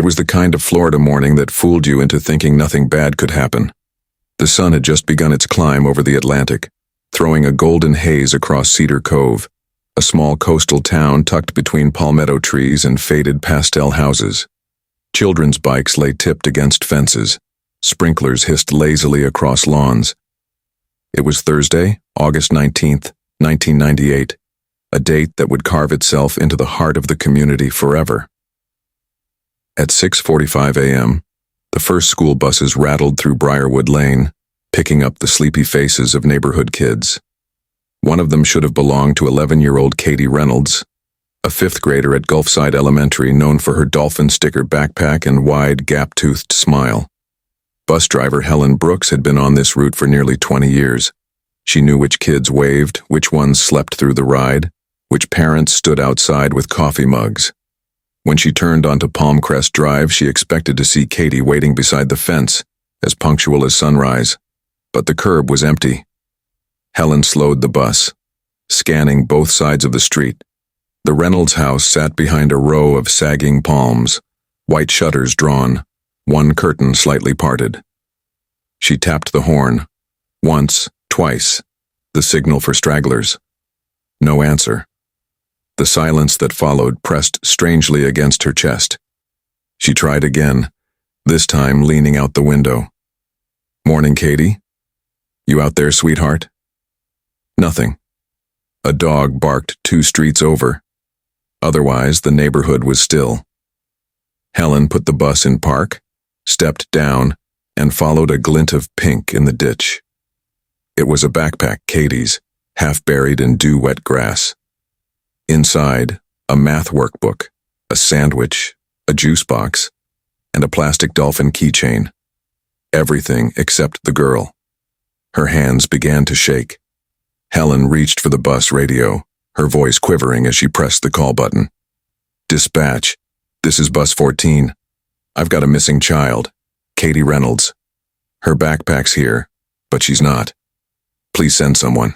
was the kind of Florida morning that fooled you into thinking nothing bad could happen. The sun had just begun its climb over the Atlantic, throwing a golden haze across Cedar Cove, a small coastal town tucked between palmetto trees and faded pastel houses. Children's bikes lay tipped against fences. Sprinklers hissed lazily across lawns. It was Thursday, August 19th, 1998, a date that would carve itself into the heart of the community forever. At 6:45 a.m., the first school buses rattled through Briarwood Lane, picking up the sleepy faces of neighborhood kids. One of them should have belonged to 11-year-old Katie Reynolds, a fifth grader at Gulfside Elementary known for her dolphin-sticker backpack and wide, gap-toothed smile. Bus driver Helen Brooks had been on this route for nearly 20 years. She knew which kids waved, which ones slept through the ride, which parents stood outside with coffee mugs. When she turned onto Palmcrest Drive, she expected to see Katie waiting beside the fence, as punctual as sunrise. But the curb was empty. Helen slowed the bus, scanning both sides of the street. The Reynolds house sat behind a row of sagging palms, white shutters drawn, one curtain slightly parted. She tapped the horn, once, twice, the signal for stragglers. No answer. The silence that followed pressed strangely against her chest. She tried again, this time leaning out the window. "Morning, Katie. You out there, sweetheart?" Nothing. A dog barked 2 streets over. Otherwise, the neighborhood was still. Helen put the bus in park, stepped down, and followed a glint of pink in the ditch. It was a backpack, Katie's, half buried in dew-wet grass. Inside, a math workbook, a sandwich, a juice box, and a plastic dolphin keychain. Everything except the girl. Her hands began to shake. Helen reached for the bus radio, her voice quivering as she pressed the call button. "Dispatch, this is bus 14. I've got a missing child, Katie Reynolds. Her backpack's here, but she's not. Please send someone."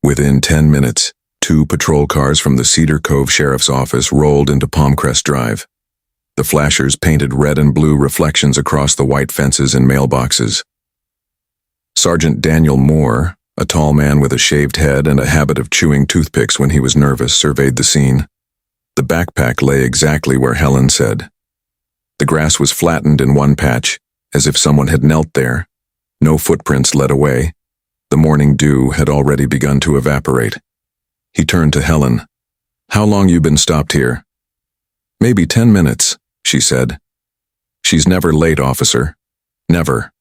Within 10 minutes, 2 patrol cars from the Cedar Cove Sheriff's Office rolled into Palmcrest Drive. The flashers painted red and blue reflections across the white fences and mailboxes. Sergeant Daniel Moore, a tall man with a shaved head and a habit of chewing toothpicks when he was nervous, surveyed the scene. The backpack lay exactly where Helen said. The grass was flattened in one patch, as if someone had knelt there. No footprints led away. The morning dew had already begun to evaporate. He turned to Helen. "How long you been stopped here?" "Maybe 10 minutes, she said. "She's never late, officer. Never."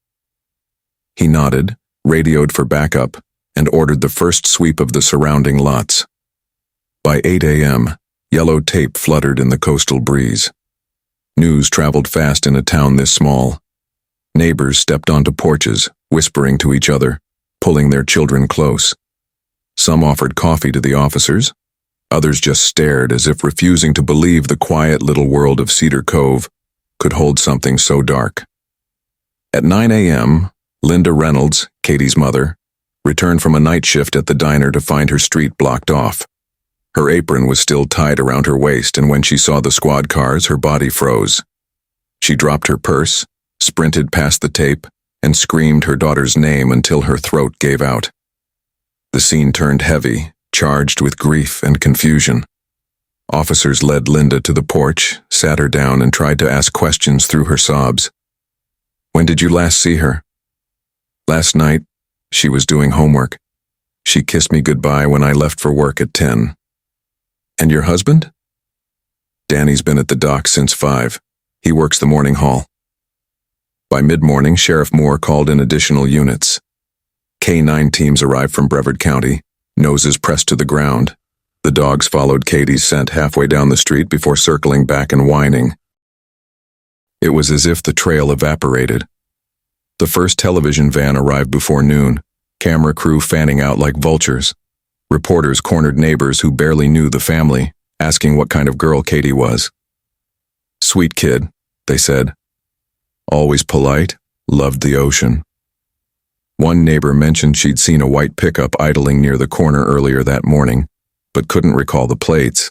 He nodded, radioed for backup, and ordered the first sweep of the surrounding lots. By 8 a.m., yellow tape fluttered in the coastal breeze. News traveled fast in a town this small. Neighbors stepped onto porches, whispering to each other, pulling their children close. Some offered coffee to the officers. Others just stared as if refusing to believe the quiet little world of Cedar Cove could hold something so dark. At 9 a.m., Linda Reynolds, Katie's mother, returned from a night shift at the diner to find her street blocked off. Her apron was still tied around her waist, and when she saw the squad cars, her body froze. She dropped her purse, sprinted past the tape, and screamed her daughter's name until her throat gave out. The scene turned heavy, charged with grief and confusion. Officers led Linda to the porch, sat her down, and tried to ask questions through her sobs. "When did you last see her?" "Last night. She was doing homework. She kissed me goodbye when I left for work at 10. "And your husband?" "Danny's been at the dock since 5. He works the morning haul." By mid-morning, Sheriff Moore called in additional units. K-9 teams arrived from Brevard County, noses pressed to the ground. The dogs followed Katie's scent halfway down the street before circling back and whining. It was as if the trail evaporated. The first television van arrived before noon, camera crew fanning out like vultures. Reporters cornered neighbors who barely knew the family, asking what kind of girl Katie was. "Sweet kid," they said. "Always polite, loved the ocean." One neighbor mentioned she'd seen a white pickup idling near the corner earlier that morning, but couldn't recall the plates.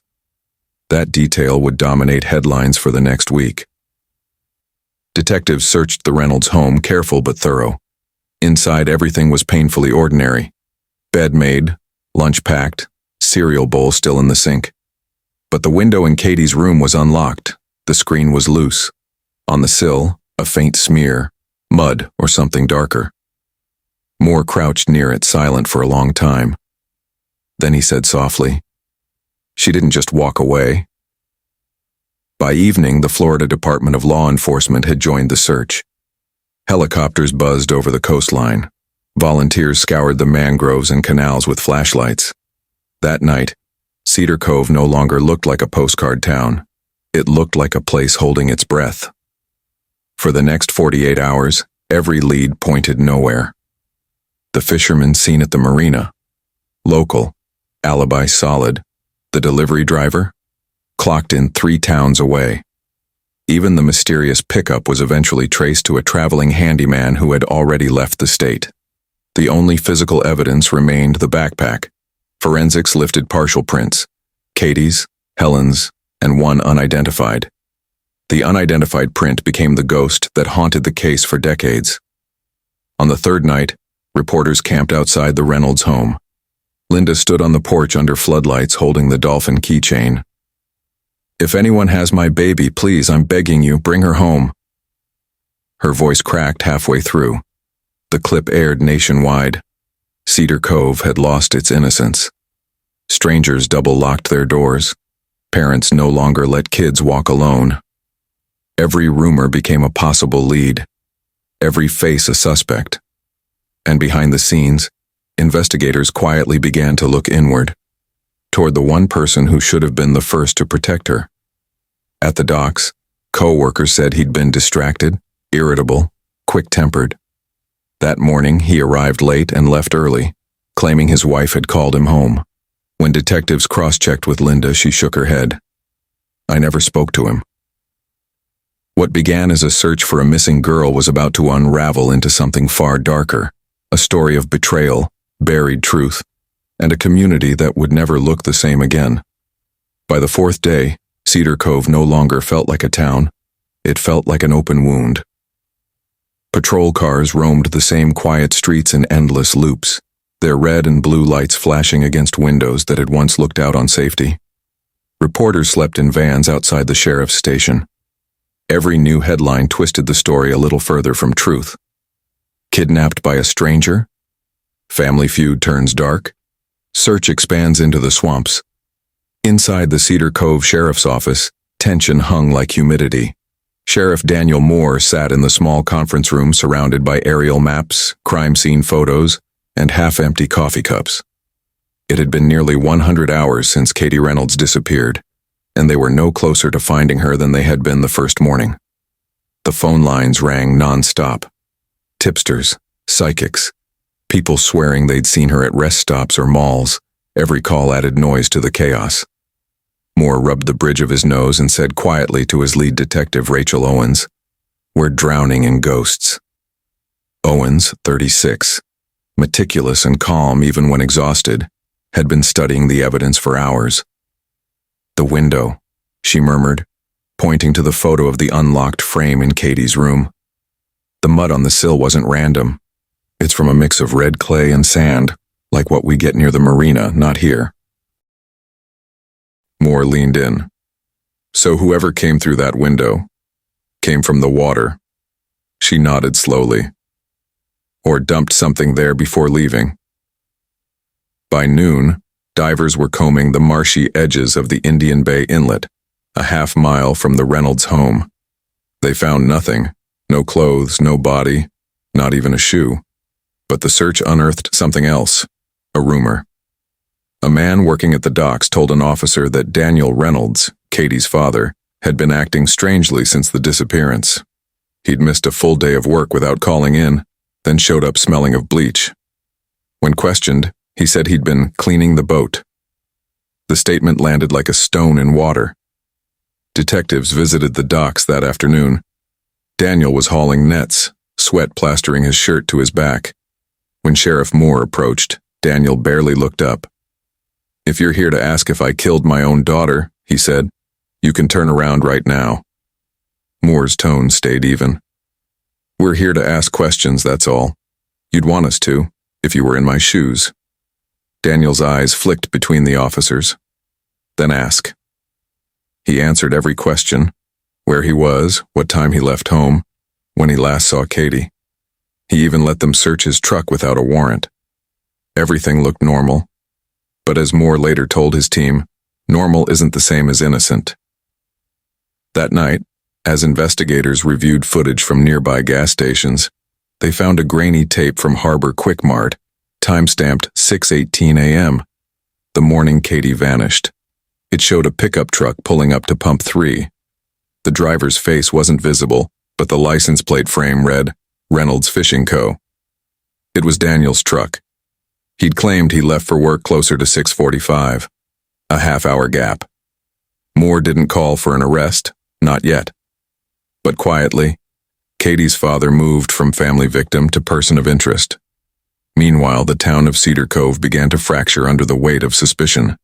That detail would dominate headlines for the next week. Detectives searched the Reynolds home, careful but thorough. Inside, everything was painfully ordinary. Bed made, lunch packed, cereal bowl still in the sink. But the window in Katie's room was unlocked. The screen was loose. On the sill, a faint smear, mud or something darker. Moore crouched near it, silent for a long time. Then he said softly, "She didn't just walk away." By evening, the Florida Department of Law Enforcement had joined the search. Helicopters buzzed over the coastline. Volunteers scoured the mangroves and canals with flashlights. That night, Cedar Cove no longer looked like a postcard town. It looked like a place holding its breath. For the next 48 hours, every lead pointed nowhere. The fisherman seen at the marina, local, alibi solid. The delivery driver, clocked in 3 towns away. Even the mysterious pickup was eventually traced to a traveling handyman who had already left the state. The only physical evidence remained the backpack. Forensics lifted partial prints, Katie's, Helen's, and one unidentified. The unidentified print became the ghost that haunted the case for decades. On the third night, reporters camped outside the Reynolds home. Linda stood on the porch under floodlights holding the dolphin keychain. "If anyone has my baby, please, I'm begging you, bring her home." Her voice cracked halfway through. The clip aired nationwide. Cedar Cove had lost its innocence. Strangers double-locked their doors. Parents no longer let kids walk alone. Every rumor became a possible lead. Every face a suspect. And behind the scenes, investigators quietly began to look inward, toward the one person who should have been the first to protect her. At the docks, co-workers said he'd been distracted, irritable, quick-tempered. That morning, he arrived late and left early, claiming his wife had called him home. When detectives cross-checked with Linda, she shook her head. "I never spoke to him." What began as a search for a missing girl was about to unravel into something far darker, a story of betrayal, buried truth, and a community that would never look the same again. By the 4th day, Cedar Cove no longer felt like a town. It felt like an open wound. Patrol cars roamed the same quiet streets in endless loops, their red and blue lights flashing against windows that had once looked out on safety. Reporters slept in vans outside the sheriff's station. Every new headline twisted the story a little further from truth. Kidnapped by a stranger? Family feud turns dark? Search expands into the swamps. Inside the Cedar Cove Sheriff's Office, tension hung like humidity. Sheriff Daniel Moore sat in the small conference room surrounded by aerial maps, crime scene photos, and half-empty coffee cups. It had been nearly 100 hours since Katie Reynolds disappeared, and they were no closer to finding her than they had been the first morning. The phone lines rang non-stop. Tipsters, psychics, people swearing they'd seen her at rest stops or malls. Every call added noise to the chaos. Moore rubbed the bridge of his nose and said quietly to his lead detective, Rachel Owens, "We're drowning in ghosts." Owens, 36, meticulous and calm even when exhausted, had been studying the evidence for hours. "The window," she murmured, pointing to the photo of the unlocked frame in Katie's room. "The mud on the sill wasn't random. It's from a mix of red clay and sand, like what we get near the marina, not here." Moore leaned in. "So whoever came through that window came from the water." She nodded slowly. "Or dumped something there before leaving." By noon, divers were combing the marshy edges of the Indian Bay Inlet, a half-mile from the Reynolds home. They found nothing, no clothes, no body, not even a shoe. But the search unearthed something else, a rumor. A man working at the docks told an officer that Daniel Reynolds, Katie's father, had been acting strangely since the disappearance. He'd missed a full day of work without calling in, then showed up smelling of bleach. When questioned, he said he'd been cleaning the boat. The statement landed like a stone in water. Detectives visited the docks that afternoon. Daniel was hauling nets, sweat plastering his shirt to his back. When Sheriff Moore approached, Daniel barely looked up. "If you're here to ask if I killed my own daughter," he said, You can turn around right now. Moore's tone stayed even. We're here to ask questions, that's all. You'd want us to, if you were in my shoes. Daniel's eyes flicked between the officers. Then ask. He answered every question. Where he was, what time he left home, when he last saw Katie. He even let them search his truck without a warrant. Everything looked normal. But as Moore later told his team, normal isn't the same as innocent. That night, as investigators reviewed footage from nearby gas stations, they found a grainy tape from Harbor Quick Mart, time-stamped 6:18 a.m., the morning Katie vanished. It showed a pickup truck pulling up to Pump 3. The driver's face wasn't visible, but the license plate frame read, Reynolds Fishing Co. It was Daniel's truck. He'd claimed he left for work closer to 6:45, a half-hour gap. Moore didn't call for an arrest, not yet. But quietly, Katie's father moved from family victim to person of interest. Meanwhile, the town of Cedar Cove began to fracture under the weight of suspicion.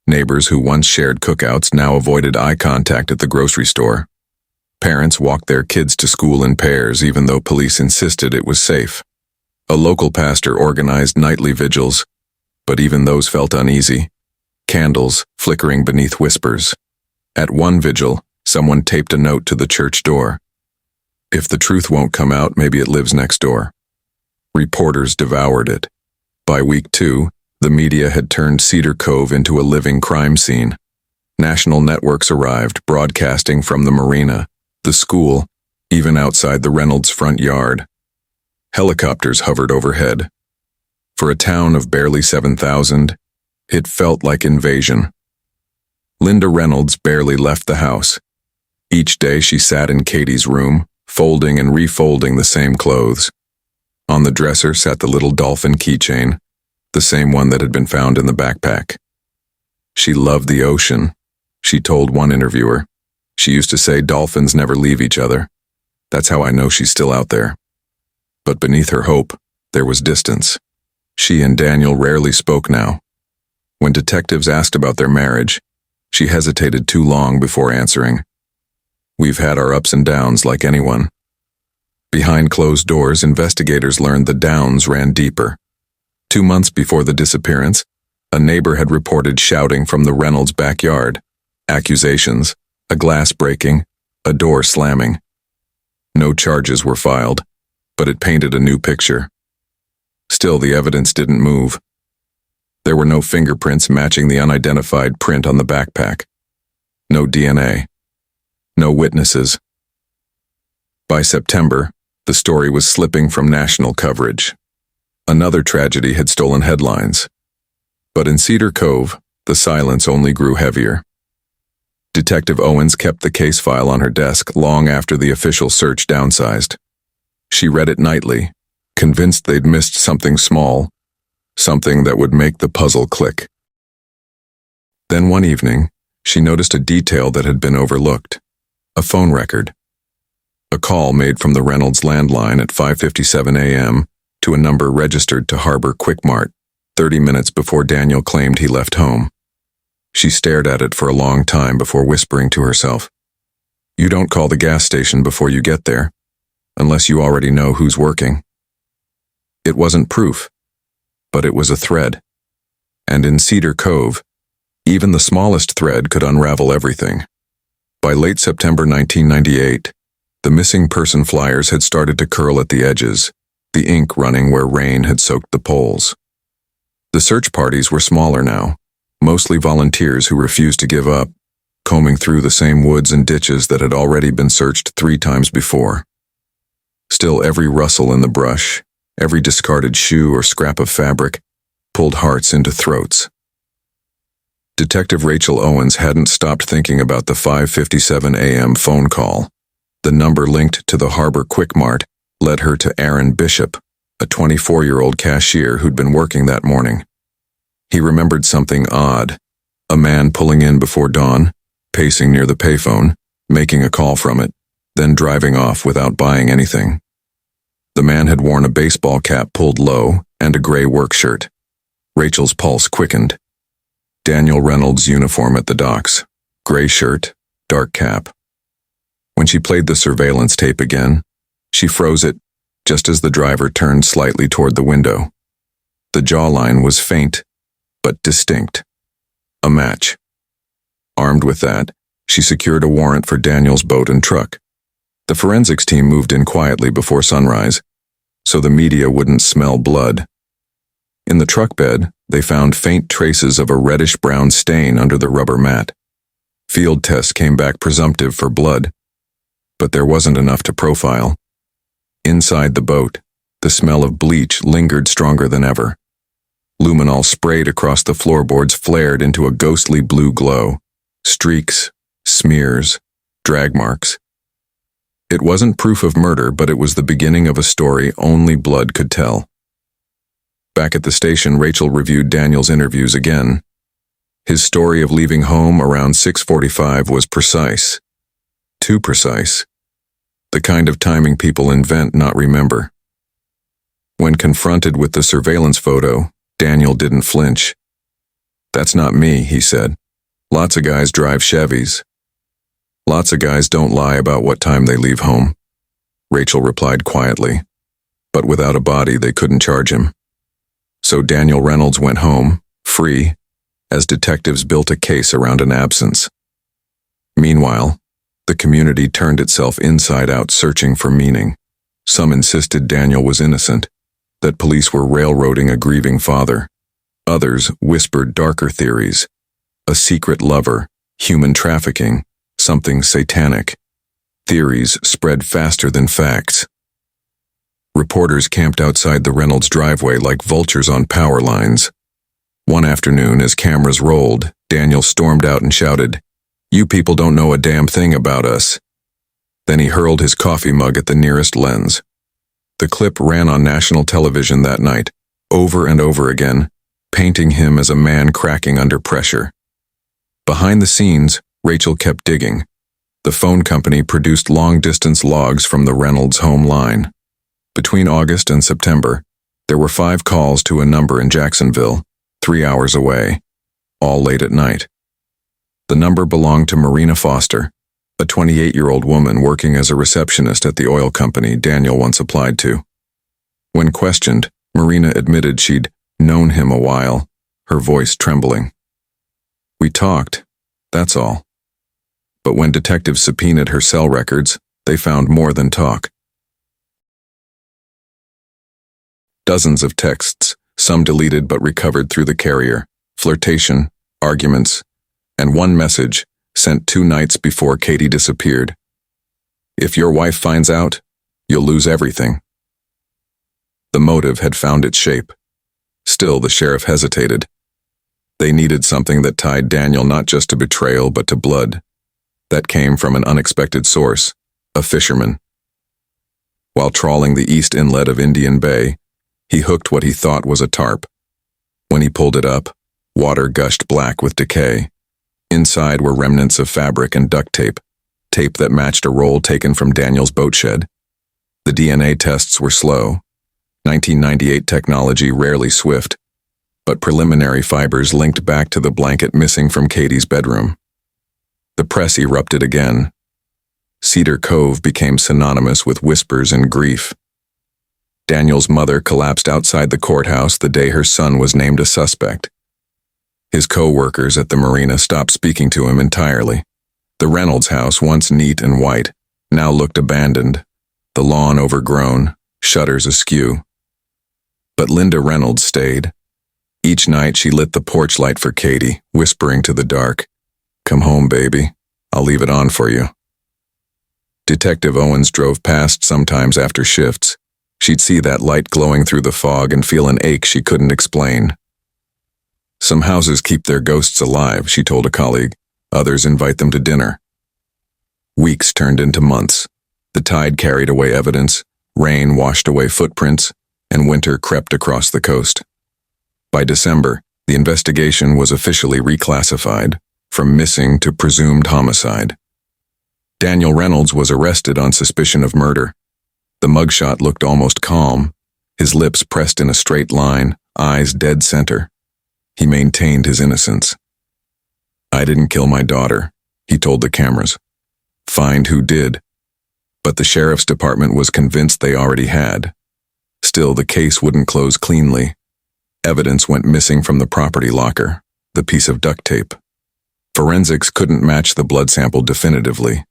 Neighbors who once shared cookouts now avoided eye contact at the grocery store. Parents walked their kids to school in pairs even though police insisted it was safe. A local pastor organized nightly vigils, but even those felt uneasy. Candles flickering beneath whispers. At one vigil, someone taped a note to the church door. If the truth won't come out, maybe it lives next door. Reporters devoured it. By week 2, the media had turned Cedar Cove into a living crime scene. National networks arrived, broadcasting from the marina, the school, even outside the Reynolds' front yard. Helicopters hovered overhead. For a town of barely 7,000, it felt like invasion. Linda Reynolds barely left the house. Each day she sat in Katie's room, folding and refolding the same clothes. On the dresser sat the little dolphin keychain, the same one that had been found in the backpack. She loved the ocean, she told one interviewer. She used to say dolphins never leave each other. That's how I know she's still out there. But beneath her hope, there was distance. She and Daniel rarely spoke now. When detectives asked about their marriage, she hesitated too long before answering. We've had our ups and downs like anyone. Behind closed doors, investigators learned the downs ran deeper. 2 months before the disappearance, a neighbor had reported shouting from the Reynolds' backyard, accusations, a glass breaking, a door slamming. No charges were filed, but it painted a new picture. Still, the evidence didn't move. There were no fingerprints matching the unidentified print on the backpack. No DNA. No witnesses. By September, the story was slipping from national coverage. Another tragedy had stolen headlines. But in Cedar Cove, the silence only grew heavier. Detective Owens kept the case file on her desk long after the official search downsized. She read it nightly, convinced they'd missed something small, something that would make the puzzle click. Then one evening, she noticed a detail that had been overlooked. A phone record. A call made from the Reynolds landline at 5:57 a.m. to a number registered to Harbor Quick Mart, 30 minutes before Daniel claimed he left home. She stared at it for a long time before whispering to herself, "You don't call the gas station before you get there, unless you already know who's working." It wasn't proof, but it was a thread. And in Cedar Cove, even the smallest thread could unravel everything. By late September 1998, the missing person flyers had started to curl at the edges, the ink running where rain had soaked the poles. The search parties were smaller now, mostly volunteers who refused to give up, combing through the same woods and ditches that had already been searched 3 times before. Still, every rustle in the brush, every discarded shoe or scrap of fabric, pulled hearts into throats. Detective Rachel Owens hadn't stopped thinking about the 5:57 a.m. phone call. The number linked to the Harbor Quick Mart led her to Aaron Bishop, a 24-year-old cashier who'd been working that morning. He remembered something odd, a man pulling in before dawn, pacing near the payphone, making a call from it, then driving off without buying anything. The man had worn a baseball cap pulled low and a gray work shirt. Rachel's pulse quickened. Daniel Reynolds' uniform at the docks. Gray shirt, dark cap. When she played the surveillance tape again, she froze it just as the driver turned slightly toward the window. The jawline was faint, but distinct. A match. Armed with that, she secured a warrant for Daniel's boat and truck. The forensics team moved in quietly before sunrise, so the media wouldn't smell blood. In the truck bed, they found faint traces of a reddish-brown stain under the rubber mat. Field tests came back presumptive for blood, but there wasn't enough to profile. Inside the boat, the smell of bleach lingered stronger than ever. Luminol sprayed across the floorboards flared into a ghostly blue glow. Streaks, smears, drag marks. It wasn't proof of murder, but it was the beginning of a story only blood could tell. Back at the station, Rachel reviewed Daniel's interviews again. His story of leaving home around 6:45 was precise. Too precise. The kind of timing people invent, not remember. When confronted with the surveillance photo, Daniel didn't flinch. "That's not me," he said. "Lots of guys drive Chevys." "Lots of guys don't lie about what time they leave home," Rachel replied quietly. But without a body, they couldn't charge him. So Daniel Reynolds went home, free, as detectives built a case around an absence. Meanwhile, the community turned itself inside out searching for meaning. Some insisted Daniel was innocent, that police were railroading a grieving father. Others whispered darker theories. A secret lover, human trafficking, something satanic. Theories spread faster than facts. Reporters camped outside the Reynolds driveway like vultures on power lines. One afternoon, as cameras rolled, Daniel stormed out and shouted, "You people don't know a damn thing about us." Then he hurled his coffee mug at the nearest lens. The clip ran on national television that night, over and over again, painting him as a man cracking under pressure. Behind the scenes, Rachel kept digging. The phone company produced long-distance logs from the Reynolds home line. Between August and September, there were 5 calls to a number in Jacksonville, 3 hours away, all late at night. The number belonged to Marina Foster, a 28-year-old woman working as a receptionist at the oil company Daniel once applied to. When questioned, Marina admitted she'd known him a while, her voice trembling. "We talked, that's all." But when detectives subpoenaed her cell records, they found more than talk. Dozens of texts, some deleted but recovered through the carrier, flirtation, arguments, and one message sent 2 nights before Katie disappeared. "If your wife finds out, you'll lose everything." The motive had found its shape. Still, the sheriff hesitated. They needed something that tied Daniel not just to betrayal but to blood. That came from an unexpected source, a fisherman. While trawling the east inlet of Indian Bay, he hooked what he thought was a tarp. When he pulled it up, water gushed black with decay. Inside were remnants of fabric and duct tape, tape that matched a roll taken from Daniel's boat shed. The DNA tests were slow. 1998 technology rarely swift, but preliminary fibers linked back to the blanket missing from Katie's bedroom. The press erupted again. Cedar Cove became synonymous with whispers and grief. Daniel's mother collapsed outside the courthouse the day her son was named a suspect. His co-workers at the marina stopped speaking to him entirely. The Reynolds house, once neat and white, now looked abandoned, the lawn overgrown, shutters askew. But Linda Reynolds stayed. Each night she lit the porch light for Katie, whispering to the dark, "Come home, baby. I'll leave it on for you." Detective Owens drove past sometimes after shifts. She'd see that light glowing through the fog and feel an ache she couldn't explain. "Some houses keep their ghosts alive," she told a colleague. "Others invite them to dinner." Weeks turned into months. The tide carried away evidence, rain washed away footprints, and winter crept across the coast. By December, the investigation was officially reclassified, from missing to presumed homicide. Daniel Reynolds was arrested on suspicion of murder. The mugshot looked almost calm, his lips pressed in a straight line, eyes dead center. He maintained his innocence. "I didn't kill my daughter," he told the cameras. Find who did. But the sheriff's department was convinced they already had. Still, the case wouldn't close cleanly. Evidence went missing from the property locker, the piece of duct tape. Forensics couldn't match the blood sample definitively.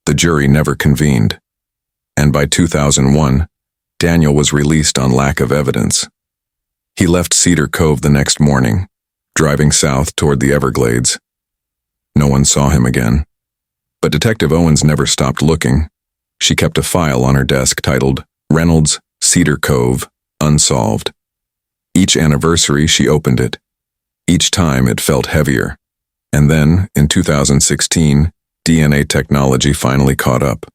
The jury never convened. And by 2001, Daniel was released on lack of evidence. He left Cedar Cove the next morning, driving south toward the Everglades. No one saw him again. But Detective Owens never stopped looking. She kept a file on her desk titled Reynolds, Cedar Cove, Unsolved. Each anniversary she opened it. Each time it felt heavier. And then, in 2016, DNA technology finally caught up.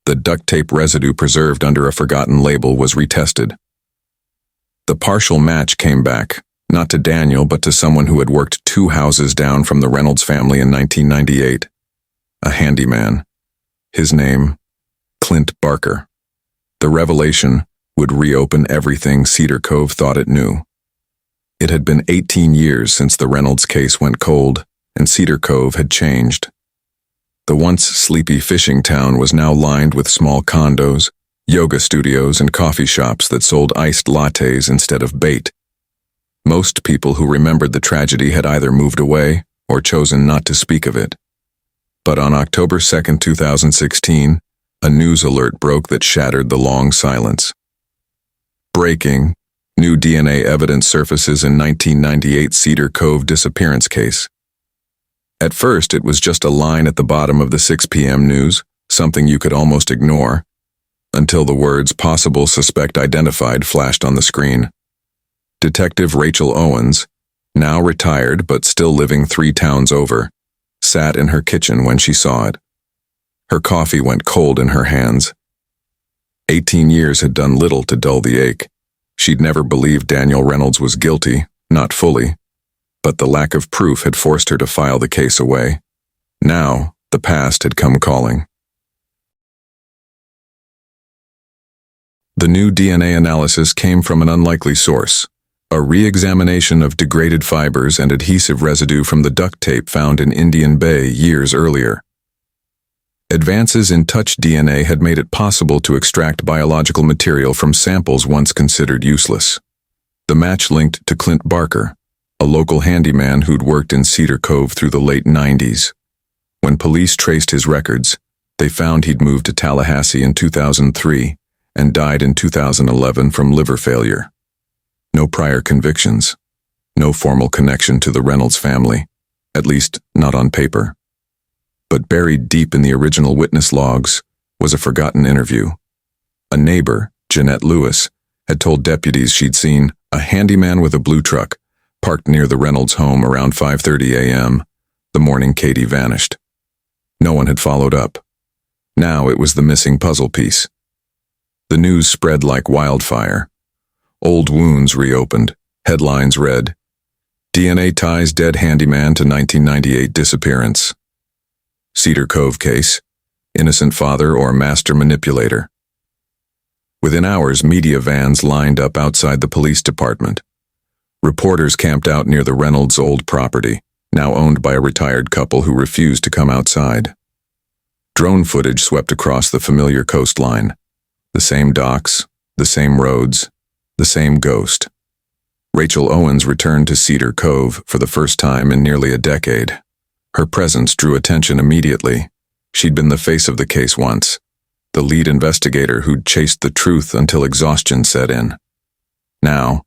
The duct tape residue preserved under a forgotten label was retested. The partial match came back, not to Daniel but to someone who had worked 2 houses down from the Reynolds family in 1998. A handyman. His name, Clint Barker. The revelation would reopen everything Cedar Cove thought it knew. It had been 18 years since the Reynolds case went cold, and Cedar Cove had changed. The once sleepy fishing town was now lined with small condos, yoga studios, and coffee shops that sold iced lattes instead of bait. Most people who remembered the tragedy had either moved away or chosen not to speak of it. But on October 2, 2016, a news alert broke that shattered the long silence. Breaking, new DNA evidence surfaces in 1998 Cedar Cove disappearance case. At first, it was just a line at the bottom of the 6 p.m. news, something you could almost ignore, until the words "possible suspect identified" flashed on the screen. Detective Rachel Owens, now retired but still living 3 towns over, sat in her kitchen when she saw it. Her coffee went cold in her hands. 18 years had done little to dull the ache. She'd never believed Daniel Reynolds was guilty, not fully, but the lack of proof had forced her to file the case away. Now, the past had come calling. The new DNA analysis came from an unlikely source, a re-examination of degraded fibers and adhesive residue from the duct tape found in Indian Bay years earlier. Advances in touch DNA had made it possible to extract biological material from samples once considered useless. The match linked to Clint Barker, a local handyman who'd worked in Cedar Cove through the late 90s. When police traced his records, they found he'd moved to Tallahassee in 2003 and died in 2011 from liver failure. No prior convictions, no formal connection to the Reynolds family, at least not on paper. But buried deep in the original witness logs was a forgotten interview. A neighbor, Jeanette Lewis, had told deputies she'd seen a handyman with a blue truck parked near the Reynolds home around 5:30 a.m., the morning Katie vanished. No one had followed up. Now it was the missing puzzle piece. The news spread like wildfire. Old wounds reopened, headlines read, "DNA ties dead handyman to 1998 disappearance." Cedar Cove case, innocent father or master manipulator. Within hours, media vans lined up outside the police department. Reporters camped out near the Reynolds' old property, now owned by a retired couple who refused to come outside. Drone footage swept across the familiar coastline. The same docks, the same roads, the same ghost. Rachel Owens returned to Cedar Cove for the first time in nearly a decade. Her presence drew attention immediately. She'd been the face of the case once, the lead investigator who'd chased the truth until exhaustion set in. Now,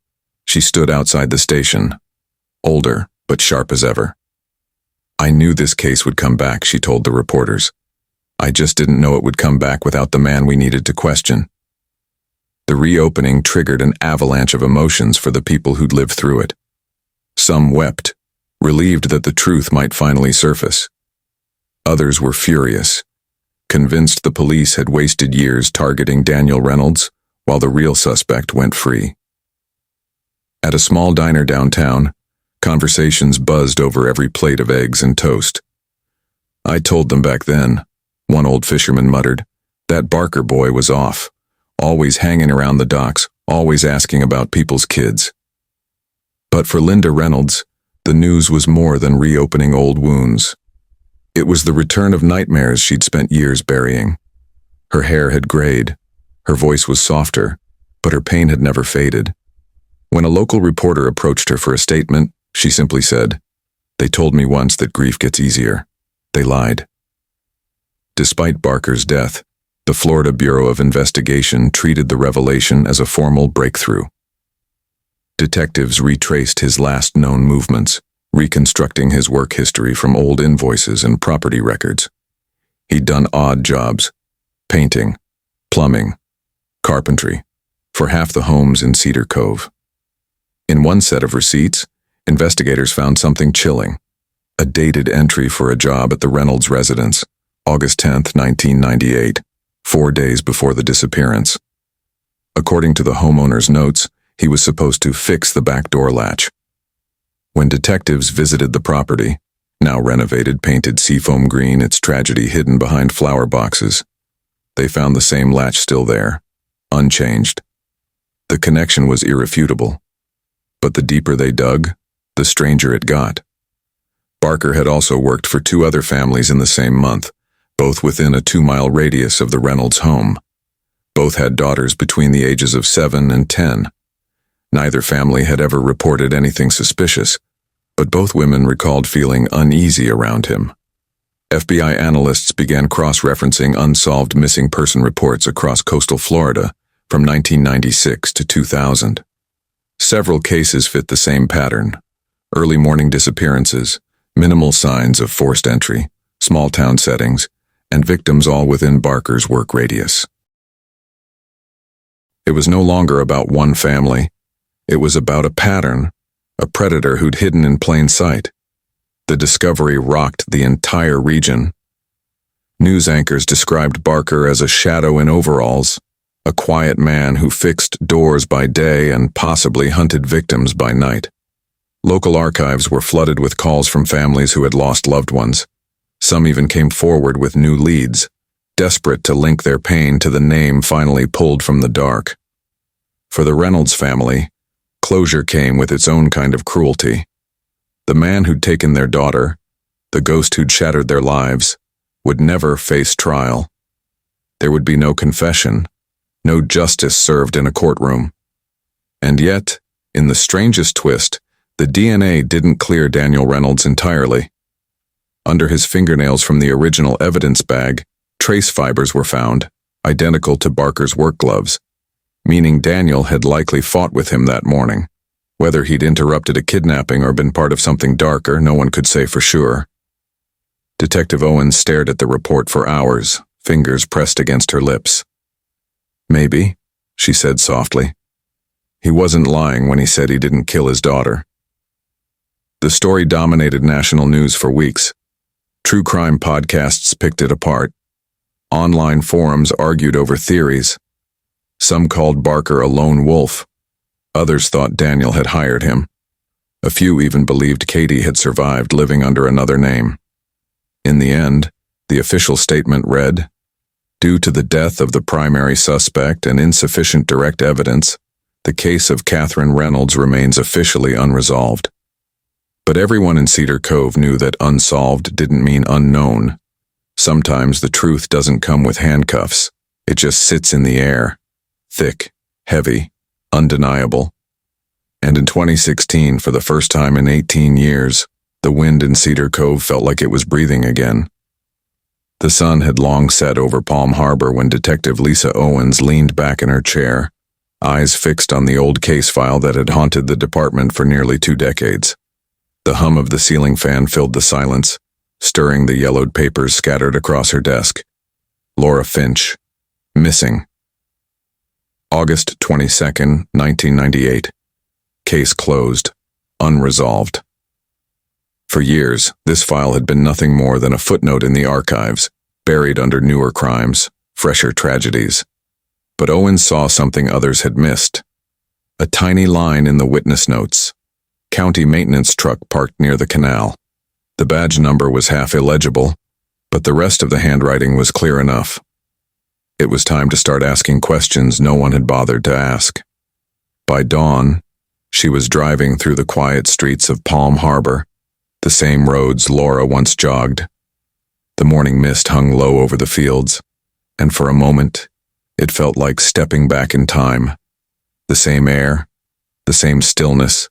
she stood outside the station, older but sharp as ever. "I knew this case would come back," she told the reporters. "I just didn't know it would come back without the man we needed to question." The reopening triggered an avalanche of emotions for the people who'd lived through it. Some wept, relieved that the truth might finally surface. Others were furious, convinced the police had wasted years targeting Daniel Reynolds while the real suspect went free. At a small diner downtown, conversations buzzed over every plate of eggs and toast. "I told them back then," one old fisherman muttered, "that Barker boy was off, always hanging around the docks, always asking about people's kids." But for Linda Reynolds, the news was more than reopening old wounds. It was the return of nightmares she'd spent years burying. Her hair had grayed, her voice was softer, but her pain had never faded. When a local reporter approached her for a statement, she simply said, "They told me once that grief gets easier. They lied." Despite Barker's death, the Florida Bureau of Investigation treated the revelation as a formal breakthrough. Detectives retraced his last known movements, reconstructing his work history from old invoices and property records. He'd done odd jobs, painting, plumbing, carpentry, for half the homes in Cedar Cove. In one set of receipts, investigators found something chilling, a dated entry for a job at the Reynolds residence, August 10, 1998, 4 days before the disappearance. According to the homeowner's notes, he was supposed to fix the back door latch. When detectives visited the property, now renovated, painted seafoam green, its tragedy hidden behind flower boxes, they found the same latch still there, unchanged. The connection was irrefutable, but the deeper they dug, the stranger it got. Barker had also worked for 2 other families in the same month, both within a 2-mile radius of the Reynolds home. Both had daughters between the ages of 7 and 10. Neither family had ever reported anything suspicious, but both women recalled feeling uneasy around him. FBI analysts began cross-referencing unsolved missing person reports across coastal Florida from 1996 to 2000. Several cases fit the same pattern: early morning disappearances, minimal signs of forced entry, small-town settings, and victims all within Barker's work radius. It was no longer about one family. It was about a pattern, a predator who'd hidden in plain sight. The discovery rocked the entire region. News anchors described Barker as a shadow in overalls, a quiet man who fixed doors by day and possibly hunted victims by night. Local archives were flooded with calls from families who had lost loved ones. Some even came forward with new leads, desperate to link their pain to the name finally pulled from the dark. For the Reynolds family, closure came with its own kind of cruelty. The man who'd taken their daughter, the ghost who'd shattered their lives, would never face trial. There would be no confession, no justice served in a courtroom. And yet, in the strangest twist, the DNA didn't clear Daniel Reynolds entirely. Under his fingernails from the original evidence bag, trace fibers were found, identical to Barker's work gloves, meaning Daniel had likely fought with him that morning. Whether he'd interrupted a kidnapping or been part of something darker, no one could say for sure. Detective Owens stared at the report for hours, fingers pressed against her lips. "Maybe," she said softly. He wasn't lying when he said he didn't kill his daughter. The story dominated national news for weeks. True crime podcasts picked it apart. Online forums argued over theories. Some called Barker a lone wolf. Others thought Daniel had hired him. A few even believed Katie had survived living under another name. In the end, the official statement read, "Due to the death of the primary suspect and insufficient direct evidence, the case of Catherine Reynolds remains officially unresolved." But everyone in Cedar Cove knew that unsolved didn't mean unknown. Sometimes the truth doesn't come with handcuffs. It just sits in the air, thick, heavy, undeniable. And in 2016, for the first time in 18 years, the wind in Cedar Cove felt like it was breathing again. The sun had long set over Palm Harbor when Detective Lisa Owens leaned back in her chair, eyes fixed on the old case file that had haunted the department for nearly 2 decades. The hum of the ceiling fan filled the silence, stirring the yellowed papers scattered across her desk. Laura Finch, missing. August 22, 1998. Case closed, unresolved. For years, this file had been nothing more than a footnote in the archives, buried under newer crimes, fresher tragedies. But Owens saw something others had missed. A tiny line in the witness notes. County maintenance truck parked near the canal. The badge number was half illegible, but the rest of the handwriting was clear enough. It was time to start asking questions no one had bothered to ask. By dawn, she was driving through the quiet streets of Palm Harbor, the same roads Laura once jogged. The morning mist hung low over the fields, and for a moment, it felt like stepping back in time. The same air, the same stillness,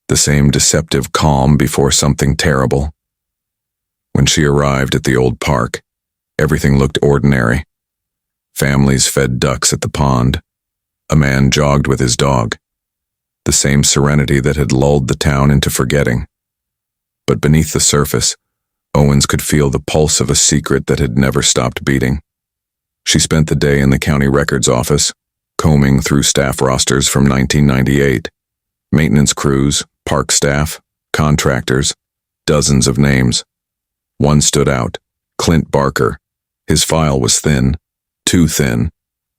the same deceptive calm before something terrible. When she arrived at the old park, everything looked ordinary. Families fed ducks at the pond. A man jogged with his dog. The same serenity that had lulled the town into forgetting. But beneath the surface, Owens could feel the pulse of a secret that had never stopped beating. She spent the day in the county records office, combing through staff rosters from 1998. Maintenance crews, park staff, contractors, dozens of names. One stood out, Clint Barker. His file was thin, too thin,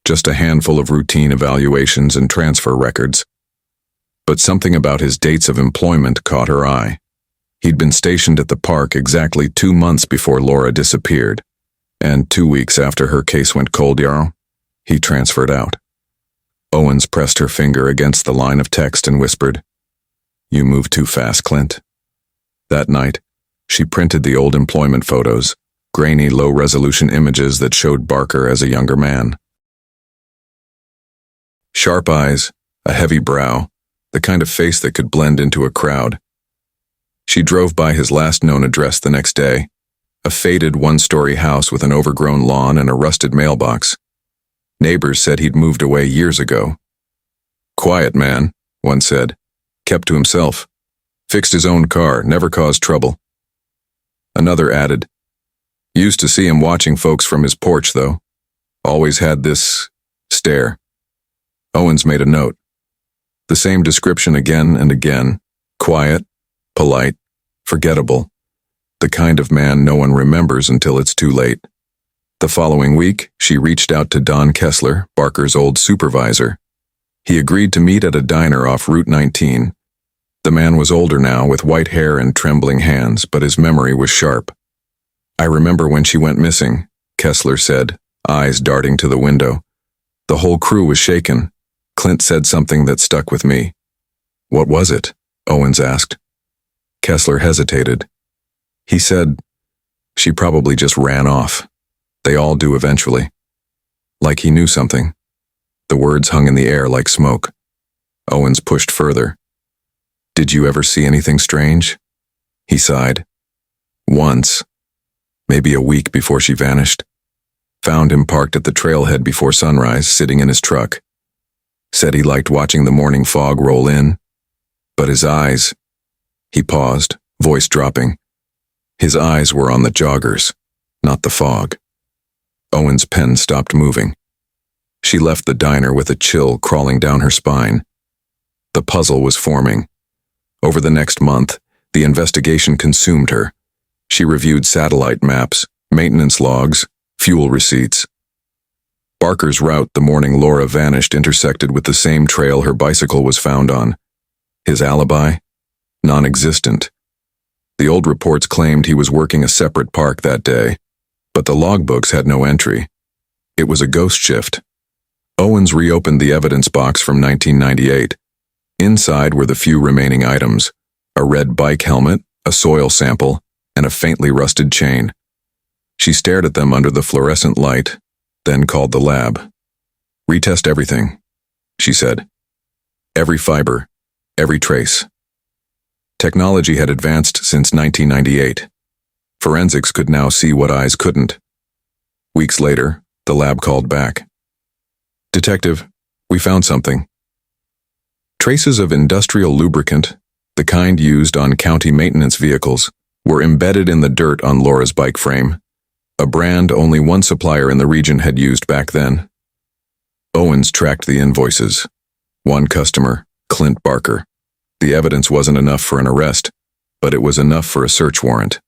just a handful of routine evaluations and transfer records. But something about his dates of employment caught her eye. He'd been stationed at the park exactly 2 months before Laura disappeared, and 2 weeks after her case went cold, he transferred out. Owens pressed her finger against the line of text and whispered, "You move too fast, Clint." That night, she printed the old employment photos, grainy, low-resolution images that showed Barker as a younger man. Sharp eyes, a heavy brow, the kind of face that could blend into a crowd. She drove by his last known address the next day, a faded one-story house with an overgrown lawn and a rusted mailbox. Neighbors said he'd moved away years ago. "Quiet man," one said, "kept to himself. Fixed his own car, never caused trouble." Another added, "Used to see him watching folks from his porch, though. Always had this stare." Owens made a note. The same description again and again. Quiet, polite, forgettable. The kind of man no one remembers until it's too late. The following week, she reached out to Don Kessler, Barker's old supervisor. He agreed to meet at a diner off Route 19. The man was older now, with white hair and trembling hands, but his memory was sharp. "I remember when she went missing," Kessler said, eyes darting to the window. "The whole crew was shaken. Clint said something that stuck with me." "What was it?" Owens asked. Kessler hesitated. He said, "She probably just ran off. They all do eventually." Like he knew something. The words hung in the air like smoke. Owens pushed further. "Did you ever see anything strange?" He sighed. "Once. Maybe a week before she vanished. Found him parked at the trailhead before sunrise, sitting in his truck. Said he liked watching the morning fog roll in. But his eyes..." He paused, voice dropping. His eyes were on the joggers, not the fog. Owen's pen stopped moving. She left the diner with a chill crawling down her spine. The puzzle was forming. Over the next month, the investigation consumed her. She reviewed satellite maps, maintenance logs, fuel receipts. Barker's route the morning Laura vanished intersected with the same trail her bicycle was found on. His alibi? Non-existent. The old reports claimed he was working a separate park that day, but the logbooks had no entry. It was a ghost shift. Owens reopened the evidence box from 1998. Inside were the few remaining items: a red bike helmet, a soil sample, and a faintly rusted chain. She stared at them under the fluorescent light, then called the lab. "Retest everything," she said. "Every fiber, every trace." Technology had advanced since 1998. Forensics could now see what eyes couldn't. Weeks later, the lab called back. "Detective, we found something." Traces of industrial lubricant, the kind used on county maintenance vehicles, were embedded in the dirt on Laura's bike frame, a brand only one supplier in the region had used back then. Owens tracked the invoices. One customer, Clint Barker. The evidence wasn't enough for an arrest, but it was enough for a search warrant.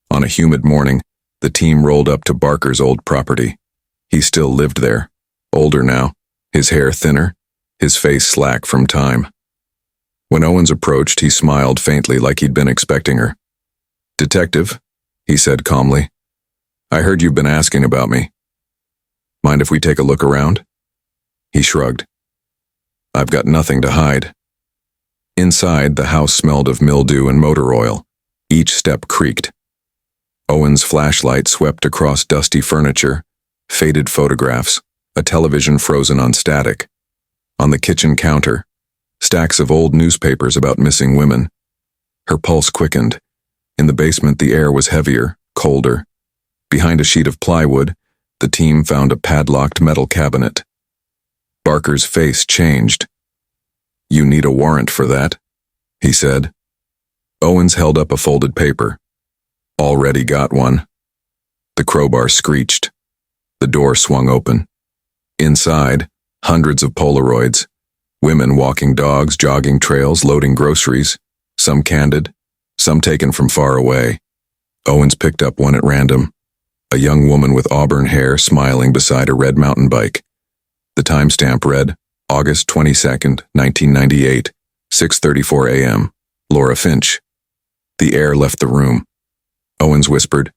On a humid morning, the team rolled up to Barker's old property. He still lived there, older now, his hair thinner, his face slack from time. When Owens approached, he smiled faintly like he'd been expecting her. "Detective," he said calmly, "I heard you've been asking about me. Mind if we take a look around?" He shrugged. "I've got nothing to hide." Inside, the house smelled of mildew and motor oil. Each step creaked. Owen's flashlight swept across dusty furniture, faded photographs, a television frozen on static. On the kitchen counter, stacks of old newspapers about missing women. Her pulse quickened. In the basement, the air was heavier, colder. Behind a sheet of plywood, the team found a padlocked metal cabinet. Barker's face changed. "You need a warrant for that," he said. Owens held up a folded paper. "Already got one." The crowbar screeched. The door swung open. Inside, hundreds of Polaroids. Women walking dogs, jogging trails, loading groceries. Some candid, some taken from far away. Owens picked up one at random. A young woman with auburn hair smiling beside a red mountain bike. The timestamp read, August 22nd, 1998, 6:34 a.m., Laura Finch. The air left the room. Owens whispered,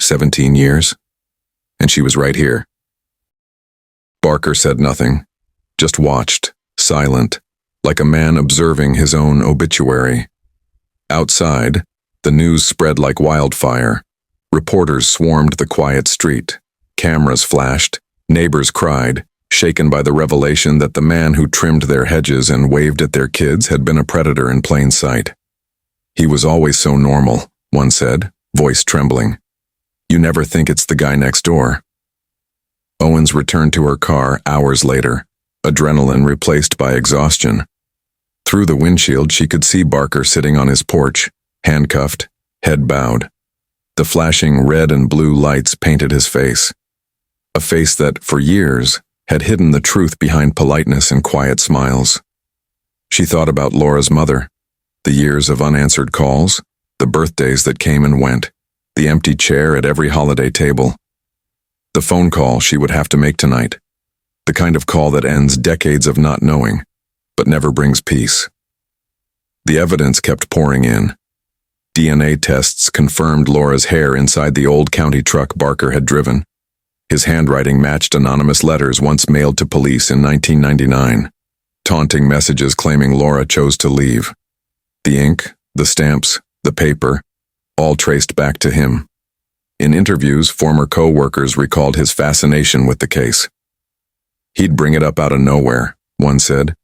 17 years? And she was right here. Barker said nothing, just watched, silent, like a man observing his own obituary. Outside, the news spread like wildfire. Reporters swarmed the quiet street. Cameras flashed. Neighbors cried, shaken by the revelation that the man who trimmed their hedges and waved at their kids had been a predator in plain sight. "He was always so normal," one said, voice trembling. "You never think it's the guy next door." Owens returned to her car hours later, adrenaline replaced by exhaustion. Through the windshield, she could see Barker sitting on his porch, handcuffed, head bowed. The flashing red and blue lights painted his face. A face that, for years, had hidden the truth behind politeness and quiet smiles. She thought about Laura's mother, the years of unanswered calls, the birthdays that came and went, the empty chair at every holiday table. The phone call she would have to make tonight, the kind of call that ends decades of not knowing, but never brings peace. The evidence kept pouring in. DNA tests confirmed Laura's hair inside the old county truck Barker had driven. His handwriting matched anonymous letters once mailed to police in 1999, taunting messages claiming Laura chose to leave. The ink, the stamps, the paper, all traced back to him. In interviews, former co-workers recalled his fascination with the case. "He'd bring it up out of nowhere," one said.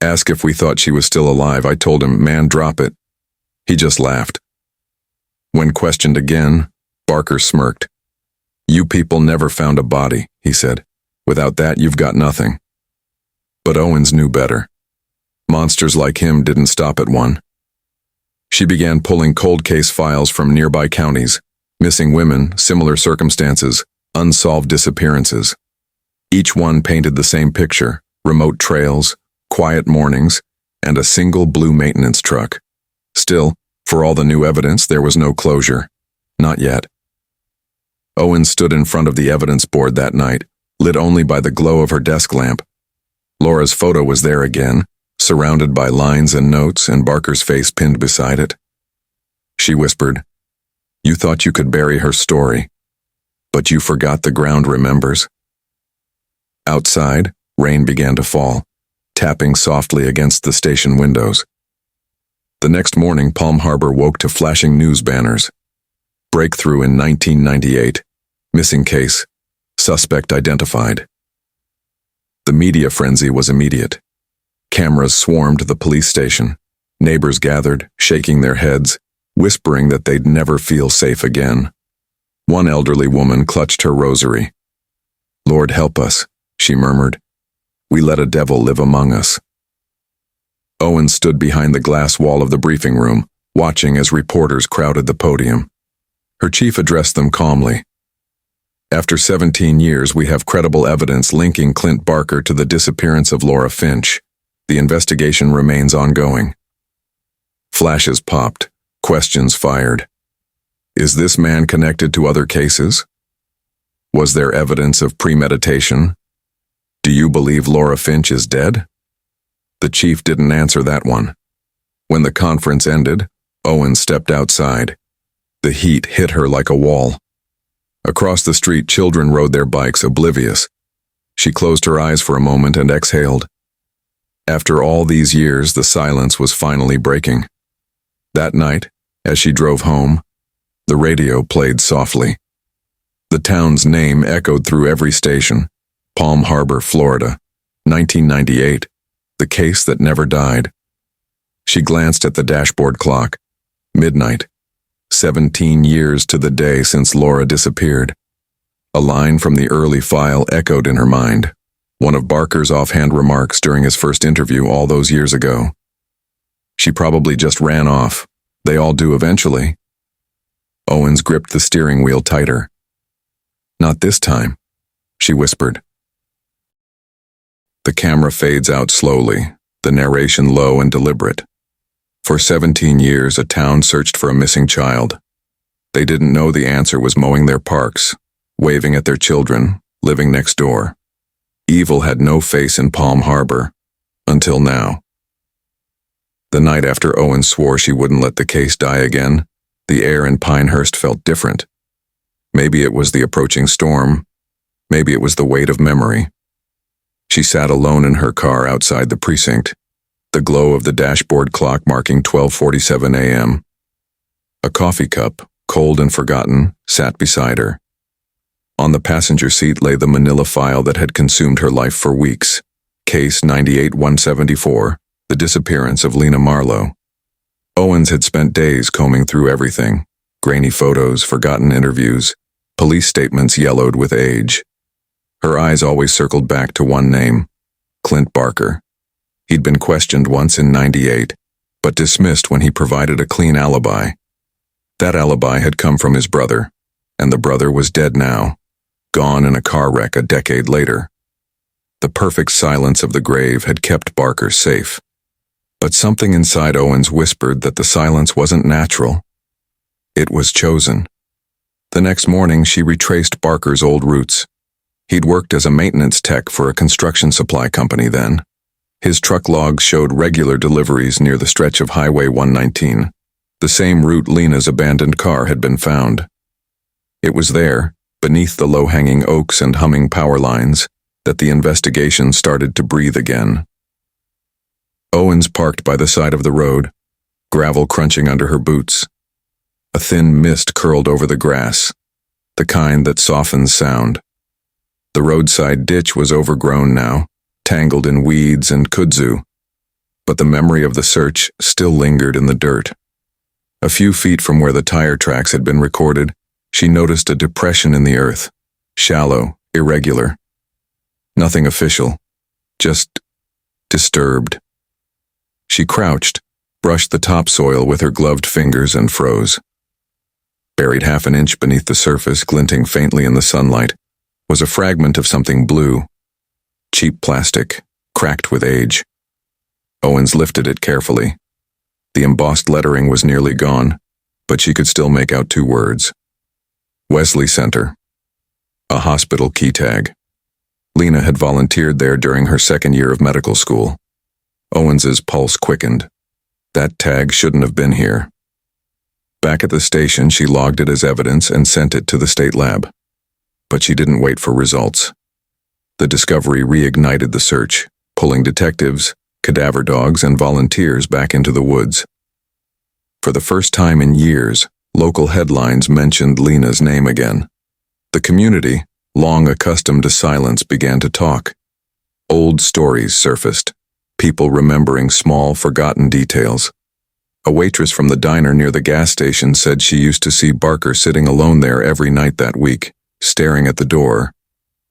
"Ask if we thought she was still alive. I told him, man, drop it." He just laughed. When questioned again, Barker smirked. "You people never found a body," he said. "Without that, you've got nothing." But Owens knew better. Monsters like him didn't stop at one. She began pulling cold case files from nearby counties, missing women, similar circumstances, unsolved disappearances. Each one painted the same picture, remote trails, quiet mornings, and a single blue maintenance truck. Still, for all the new evidence, there was no closure. Not yet. Owens stood in front of the evidence board that night, lit only by the glow of her desk lamp. Laura's photo was there again, surrounded by lines and notes, and Barker's face pinned beside it. She whispered, "You thought you could bury her story, but you forgot the ground remembers." Outside, rain began to fall, tapping softly against the station windows. The next morning, Palm Harbor woke to flashing news banners. Breakthrough in 1998. Missing case. Suspect identified. The media frenzy was immediate. Cameras swarmed the police station. Neighbors gathered, shaking their heads, whispering that they'd never feel safe again. One elderly woman clutched her rosary. "Lord help us," she murmured. "We let a devil live among us." Owen stood behind the glass wall of the briefing room, watching as reporters crowded the podium. Her chief addressed them calmly. "After 17 years, we have credible evidence linking Clint Barker to the disappearance of Laura Finch. The investigation remains ongoing." Flashes popped, questions fired. Is this man connected to other cases? Was there evidence of premeditation? Do you believe Laura Finch is dead? The chief didn't answer that one. When the conference ended, Owen stepped outside. The heat hit her like a wall. Across the street, children rode their bikes, oblivious. She closed her eyes for a moment and exhaled. After all these years, the silence was finally breaking. That night, as she drove home, The radio played softly. The town's name echoed through every station. Palm Harbor, Florida, 1998, the case that never died. She glanced at the dashboard clock. Midnight. 17 years to the day since Laura disappeared. A line from the early file echoed in her mind, one of Barker's offhand remarks during his first interview all those years ago. She probably just ran off. They all do eventually. Owens gripped the steering wheel tighter. Not this time, she whispered. The camera fades out slowly, the narration low and deliberate. For 17 years, a town searched for a missing child. They didn't know the answer was mowing their parks, waving at their children, living next door. Evil had no face in Palm Harbor, until now. The night after Owens swore she wouldn't let the case die again, the air in Pinehurst felt different. Maybe it was the approaching storm. Maybe it was the weight of memory. She sat alone in her car outside the precinct, the glow of the dashboard clock marking 12:47 a.m. A coffee cup, cold and forgotten, sat beside her. On the passenger seat lay the manila file that had consumed her life for weeks. Case 98-174, the disappearance of Lena Marlowe. Owens had spent days combing through everything. Grainy photos, forgotten interviews, police statements yellowed with age. Her eyes always circled back to one name, Clint Barker. He'd been questioned once in '98, but dismissed when he provided a clean alibi. That alibi had come from his brother, and the brother was dead now, gone in a car wreck a decade later. The perfect silence of the grave had kept Barker safe. But something inside Owens whispered that the silence wasn't natural. It was chosen. The next morning, she retraced Barker's old roots. He'd worked as a maintenance tech for a construction supply company then. His truck logs showed regular deliveries near the stretch of Highway 119, the same route Lena's abandoned car had been found. It was there, beneath the low-hanging oaks and humming power lines, that the investigation started to breathe again. Owens parked by the side of the road, gravel crunching under her boots. A thin mist curled over the grass, the kind that softens sound. The roadside ditch was overgrown now, tangled in weeds and kudzu, but the memory of the search still lingered in the dirt. A few feet from where the tire tracks had been recorded, she noticed a depression in the earth, shallow, irregular. Nothing official, just disturbed. She crouched, brushed the topsoil with her gloved fingers and froze. Buried half an inch beneath the surface, glinting faintly in the sunlight, was a fragment of something blue. Cheap plastic, cracked with age. Owens lifted it carefully. The embossed lettering was nearly gone, but she could still make out two words. Wesley Center. A hospital key tag. Lena had volunteered there during her second year of medical school. Owens's pulse quickened. That tag shouldn't have been here. Back at the station, she logged it as evidence and sent it to the state lab. But she didn't wait for results. The discovery reignited the search, pulling detectives, cadaver dogs, and volunteers back into the woods. For the first time in years, local headlines mentioned Lena's name again. The community, long accustomed to silence, began to talk. Old stories surfaced, people remembering small, forgotten details. A waitress from the diner near the gas station said she used to see Barker sitting alone there every night that week, staring at the door.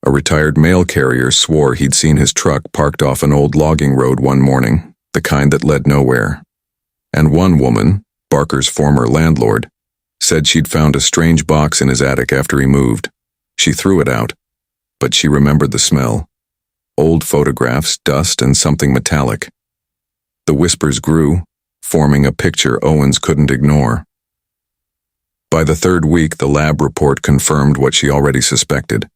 A retired mail carrier swore he'd seen his truck parked off an old logging road one morning, the kind that led nowhere. And one woman, Barker's former landlord, said she'd found a strange box in his attic after he moved. She threw it out, but she remembered the smell. Old photographs, dust, and something metallic. The whispers grew, forming a picture Owens couldn't ignore. By the third week, the lab report confirmed what she already suspected.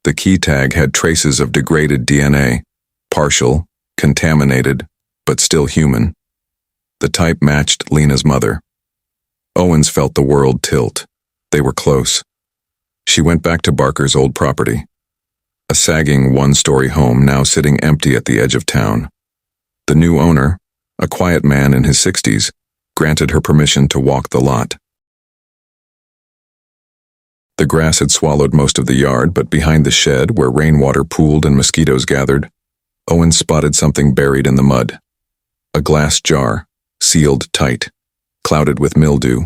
The key tag had traces of degraded DNA, partial, contaminated, but still human. The type matched Lena's mother. Owens felt the world tilt. They were close. She went back to Barker's old property. A sagging one-story home now sitting empty at the edge of town. The new owner, a quiet man in his 60s, granted her permission to walk the lot. The grass had swallowed most of the yard, but behind the shed, where rainwater pooled and mosquitoes gathered, Owen spotted something buried in the mud. A glass jar, sealed tight, clouded with mildew.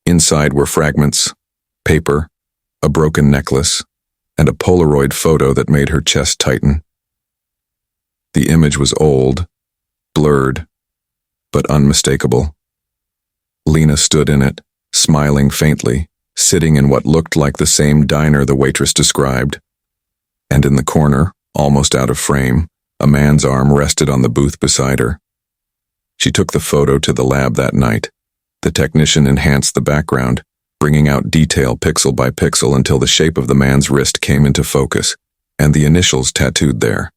Inside were fragments, paper, a broken necklace, and a Polaroid photo that made her chest tighten. The image was old, blurred, but unmistakable. Lena stood in it, smiling faintly, sitting in what looked like the same diner the waitress described. And in the corner, almost out of frame, a man's arm rested on the booth beside her. She took the photo to the lab that night. The technician enhanced the background, bringing out detail pixel by pixel until the shape of the man's wrist came into focus, and the initials tattooed there.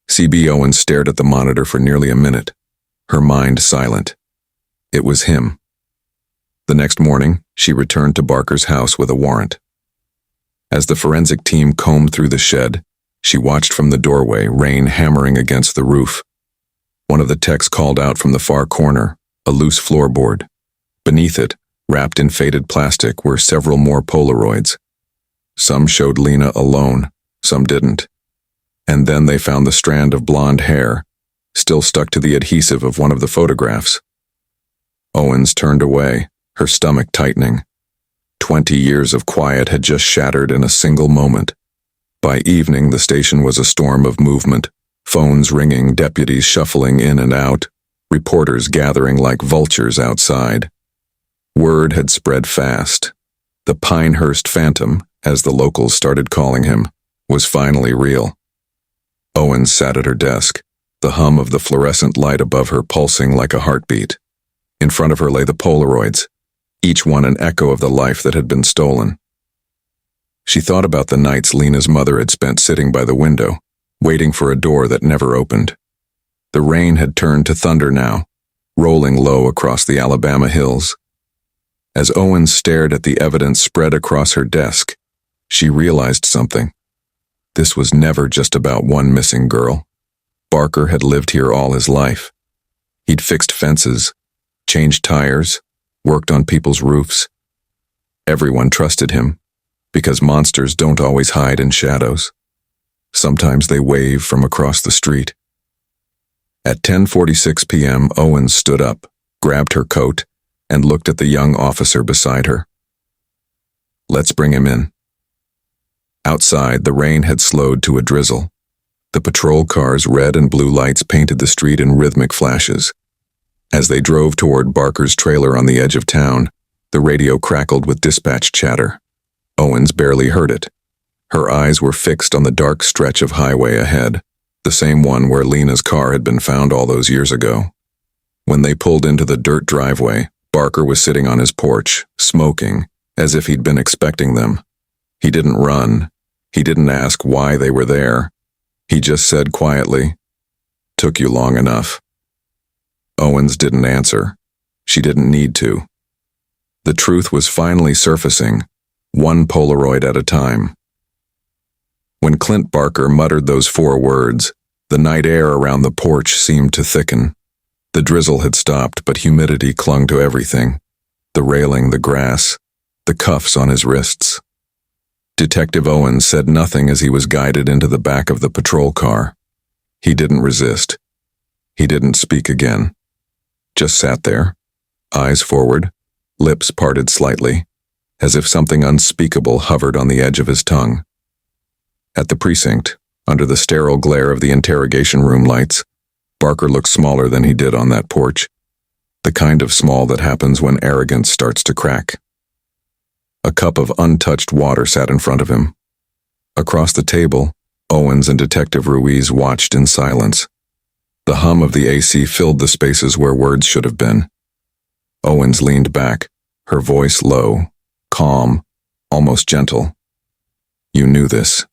C.B. Owens stared at the monitor for nearly a minute, her mind silent. It was him. The next morning, she returned to Barker's house with a warrant. As the forensic team combed through the shed, she watched from the doorway, rain hammering against the roof. One of the techs called out from the far corner, a loose floorboard. Beneath it, wrapped in faded plastic, were several more Polaroids. Some showed Lena alone, some didn't. And then they found the strand of blonde hair, still stuck to the adhesive of one of the photographs. Owens turned away, her stomach tightening. 20 years of quiet had just shattered in a single moment. By evening, the station was a storm of movement, phones ringing, deputies shuffling in and out, reporters gathering like vultures outside. Word had spread fast. The Pinehurst Phantom, as the locals started calling him, was finally real. Owens sat at her desk, the hum of the fluorescent light above her pulsing like a heartbeat. In front of her lay the Polaroids, each one an echo of the life that had been stolen. She thought about the nights Lena's mother had spent sitting by the window, waiting for a door that never opened. The rain had turned to thunder now, rolling low across the Alabama hills. As Owens stared at the evidence spread across her desk, she realized something. This was never just about one missing girl. Barker had lived here all his life. He'd fixed fences, changed tires, worked on people's roofs. Everyone trusted him, because monsters don't always hide in shadows. Sometimes they wave from across the street. At 10:46 p.m., Owens stood up, grabbed her coat, and looked at the young officer beside her. "Let's bring him in." Outside, the rain had slowed to a drizzle. The patrol cars' red and blue lights painted the street in rhythmic flashes. As they drove toward Barker's trailer on the edge of town, the radio crackled with dispatch chatter. Owens barely heard it. Her eyes were fixed on the dark stretch of highway ahead, the same one where Lena's car had been found all those years ago. When they pulled into the dirt driveway, Barker was sitting on his porch, smoking, as if he'd been expecting them. He didn't run. He didn't ask why they were there. He just said quietly, "Took you long enough." Owens didn't answer. She didn't need to. The truth was finally surfacing, one Polaroid at a time. When Clint Barker muttered those 4 words, the night air around the porch seemed to thicken. The drizzle had stopped, but humidity clung to everything. The railing, the grass, the cuffs on his wrists. Detective Owens said nothing as he was guided into the back of the patrol car. He didn't resist. He didn't speak again. Just sat there, eyes forward, lips parted slightly, as if something unspeakable hovered on the edge of his tongue. At the precinct, under the sterile glare of the interrogation room lights, Barker looked smaller than he did on that porch, the kind of small that happens when arrogance starts to crack. A cup of untouched water sat in front of him. Across the table, Owens and Detective Ruiz watched in silence. The hum of the AC filled the spaces where words should have been. Owens leaned back, her voice low, calm, almost gentle. "You knew this."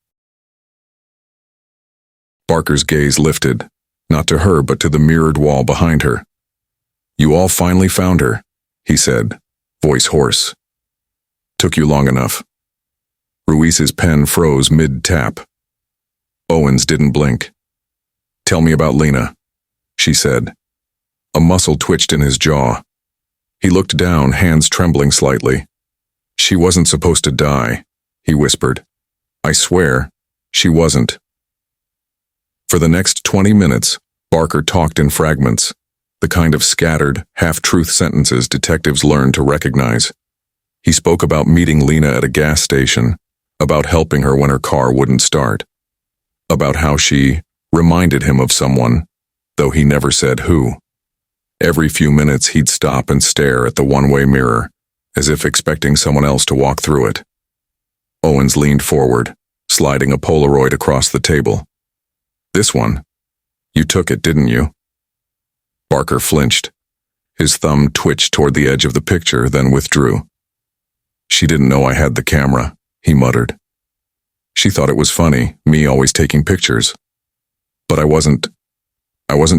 Barker's gaze lifted, not to her but to the mirrored wall behind her. "You all finally found her," he said, voice hoarse. "Took you long enough." Ruiz's pen froze mid-tap. Owens didn't blink. "Tell me about Lena," she said. A muscle twitched in his jaw. He looked down, hands trembling slightly. She wasn't supposed to die, he whispered. I swear, she wasn't. For the next 20 minutes, Barker talked in fragments, the kind of scattered, half-truth sentences detectives learn to recognize. He spoke about meeting Lena at a gas station, about helping her when her car wouldn't start, about how she reminded him of someone, though he never said who. Every few minutes he'd stop and stare at the one-way mirror, as if expecting someone else to walk through it. Owens leaned forward, sliding a Polaroid across the table. This one? You took it, didn't you? Barker flinched. His thumb twitched toward the edge of the picture, then withdrew. She didn't know I had the camera, he muttered. She thought it was funny, me always taking pictures. But I wasn't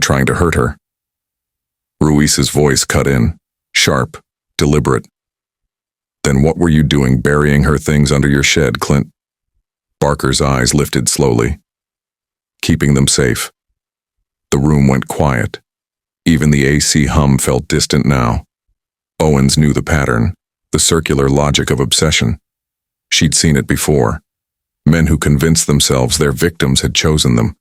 trying to hurt her. Ruiz's voice cut in, sharp, deliberate. Then what were you doing burying her things under your shed, Clint? Barker's eyes lifted slowly. Keeping them safe. The room went quiet. Even the AC hum felt distant now. Owens knew the pattern, the circular logic of obsession. She'd seen it before. Men who convinced themselves their victims had chosen them.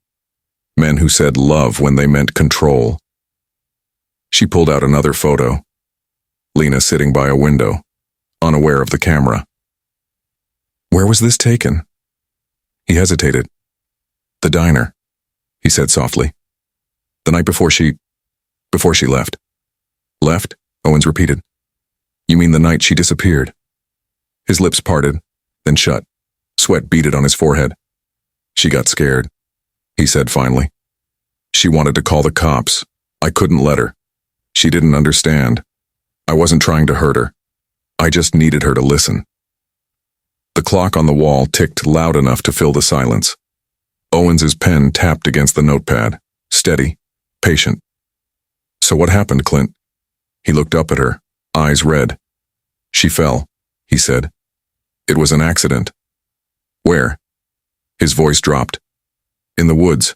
Men who said love when they meant control. She pulled out another photo. Lena sitting by a window, unaware of the camera. Where was this taken? He hesitated. The diner, he said softly. The night before she left. Left? Owens repeated. You mean the night she disappeared? His lips parted, then shut. Sweat beaded on his forehead. She got scared, he said finally. She wanted to call the cops. I couldn't let her. She didn't understand. I wasn't trying to hurt her. I just needed her to listen. The clock on the wall ticked loud enough to fill the silence. Owens's pen tapped against the notepad, steady, patient. So what happened, Clint? He looked up at her, eyes red. She fell, he said. It was an accident. Where? His voice dropped. In the woods.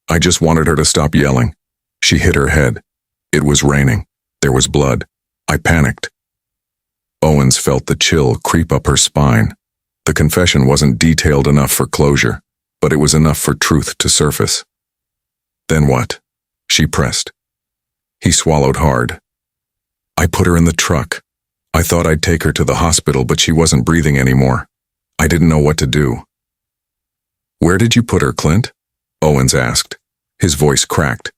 I just wanted her to stop yelling. She hit her head. It was raining. There was blood. I panicked. Owens felt the chill creep up her spine. The confession wasn't detailed enough for closure, but it was enough for truth to surface. Then what? She pressed. He swallowed hard. I put her in the truck. I thought I'd take her to the hospital, but she wasn't breathing anymore. I didn't know what to do. Where did you put her, Clint? Owens asked. His voice cracked.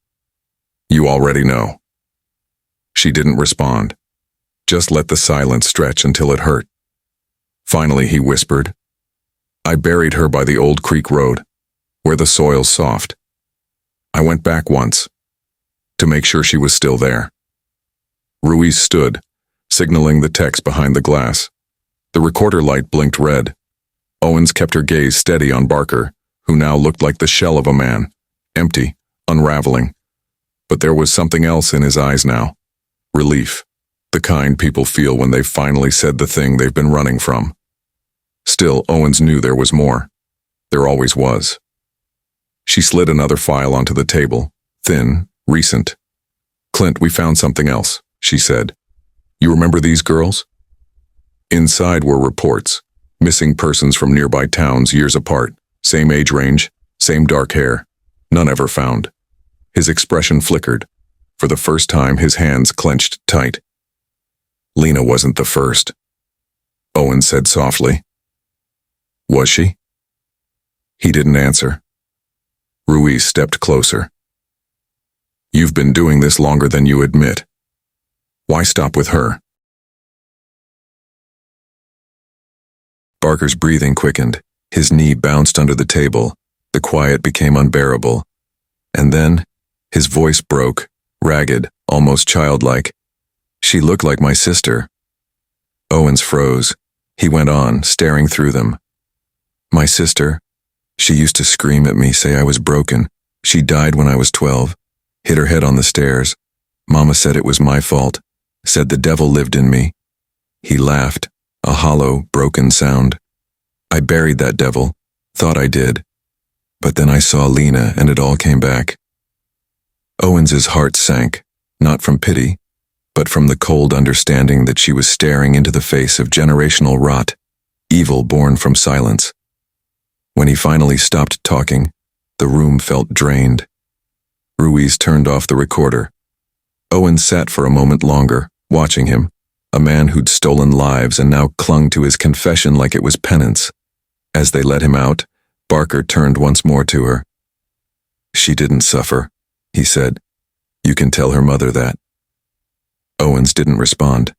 You already know. She didn't respond. Just let the silence stretch until it hurt. Finally, he whispered. I buried her by the old creek road, where the soil's soft. I went back once, to make sure she was still there. Ruiz stood, signaling the text behind the glass. The recorder light blinked red. Owens kept her gaze steady on Barker, who now looked like the shell of a man, empty, unraveling. But there was something else in his eyes now. Relief. The kind people feel when they've finally said the thing they've been running from. Still, Owens knew there was more. There always was. She slid another file onto the table, thin, recent. Clint, we found something else, she said. You remember these girls? Inside were reports, missing persons from nearby towns years apart, same age range, same dark hair, none ever found. His expression flickered. For the first time, his hands clenched tight. Lena wasn't the first, Owens said softly. Was she? He didn't answer. Ruiz stepped closer. You've been doing this longer than you admit. Why stop with her? Barker's breathing quickened. His knee bounced under the table. The quiet became unbearable. And then, his voice broke, ragged, almost childlike. She looked like my sister. Owens froze. He went on, staring through them. My sister? She used to scream at me, say I was broken. She died when I was 12. Hit her head on the stairs. Mama said it was my fault. Said the devil lived in me. He laughed, a hollow, broken sound. I buried that devil. Thought I did. But then I saw Lena and it all came back. Owens's heart sank, not from pity, but from the cold understanding that she was staring into the face of generational rot, evil born from silence. When he finally stopped talking, the room felt drained. Ruiz turned off the recorder. Owen sat for a moment longer, watching him, a man who'd stolen lives and now clung to his confession like it was penance. As they let him out, Barker turned once more to her. "She didn't suffer," he said. "You can tell her mother that." Owens didn't respond.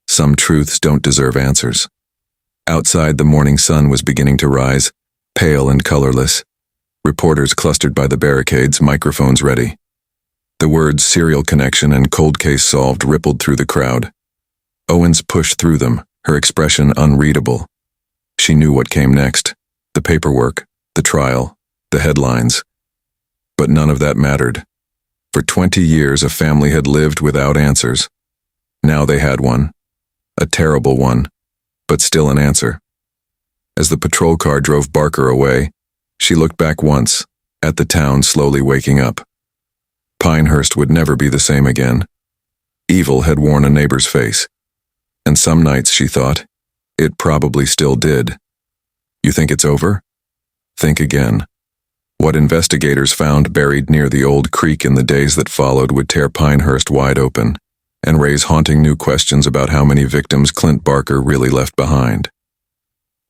Some truths don't deserve answers. Outside, the morning sun was beginning to rise, pale and colorless. Reporters clustered by the barricades, microphones ready. The words serial connection and cold case solved rippled through the crowd. Owens pushed through them, her expression unreadable. She knew what came next. The paperwork, the trial, the headlines. But none of that mattered. For 20 years, a family had lived without answers. Now they had one. A terrible one, but still an answer. As the patrol car drove Barker away, she looked back once, at the town slowly waking up. Pinehurst would never be the same again. Evil had worn a neighbor's face. And some nights, she thought, it probably still did. You think it's over? Think again. What investigators found buried near the old creek in the days that followed would tear Pinehurst wide open and raise haunting new questions about how many victims Clint Barker really left behind.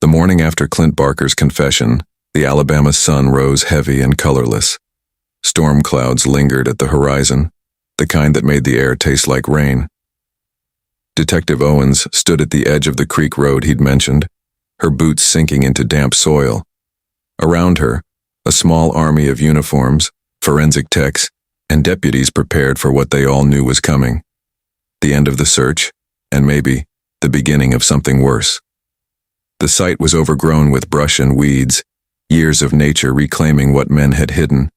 The morning after Clint Barker's confession, the Alabama sun rose heavy and colorless. Storm clouds lingered at the horizon, the kind that made the air taste like rain. Detective Owens stood at the edge of the creek road he'd mentioned, her boots sinking into damp soil. Around her, a small army of uniforms, forensic techs, and deputies prepared for what they all knew was coming. The end of the search, and maybe the beginning of something worse. The site was overgrown with brush and weeds, years of nature reclaiming what men had hidden.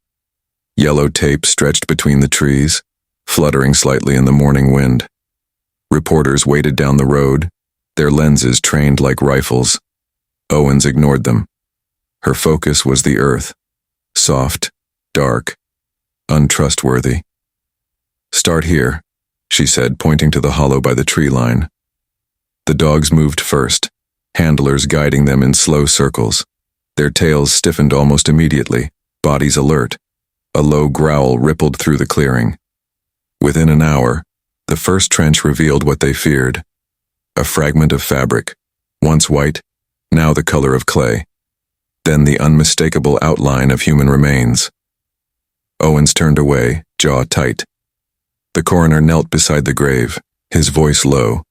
Yellow tape stretched between the trees, fluttering slightly in the morning wind. Reporters waited down the road, their lenses trained like rifles. Owens ignored them. Her focus was the earth, soft, dark, untrustworthy. "Start here," she said, pointing to the hollow by the tree line. The dogs moved first, handlers guiding them in slow circles. Their tails stiffened almost immediately, bodies alert. A low growl rippled through the clearing. Within an hour, the first trench revealed what they feared. A fragment of fabric, once white, now the color of clay. Then the unmistakable outline of human remains. Owens turned away, jaw tight. The coroner knelt beside the grave, his voice low.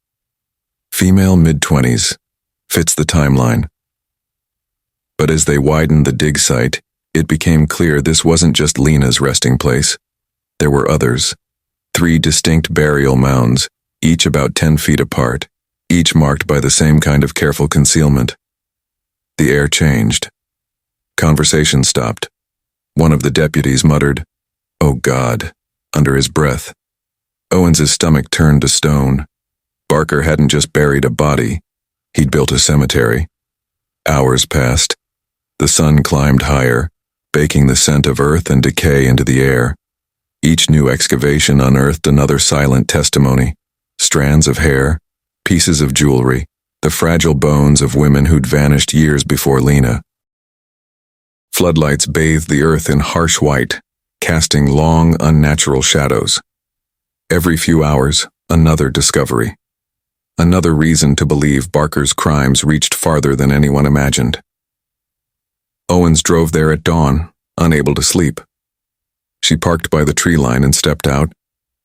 "Female mid-20s. Fits the timeline." But as they widened the dig site, it became clear this wasn't just Lena's resting place. There were others. 3 distinct burial mounds, each about 10 feet apart, each marked by the same kind of careful concealment. The air changed. Conversation stopped. One of the deputies muttered, "Oh God," under his breath. Owens's stomach turned to stone. Barker hadn't just buried a body, he'd built a cemetery. Hours passed. The sun climbed higher, baking the scent of earth and decay into the air. Each new excavation unearthed another silent testimony. Strands of hair, pieces of jewelry, the fragile bones of women who'd vanished years before Lena. Floodlights bathed the earth in harsh white, casting long, unnatural shadows. Every few hours, another discovery. Another reason to believe Barker's crimes reached farther than anyone imagined. Owens drove there at dawn, unable to sleep. She parked by the tree line and stepped out,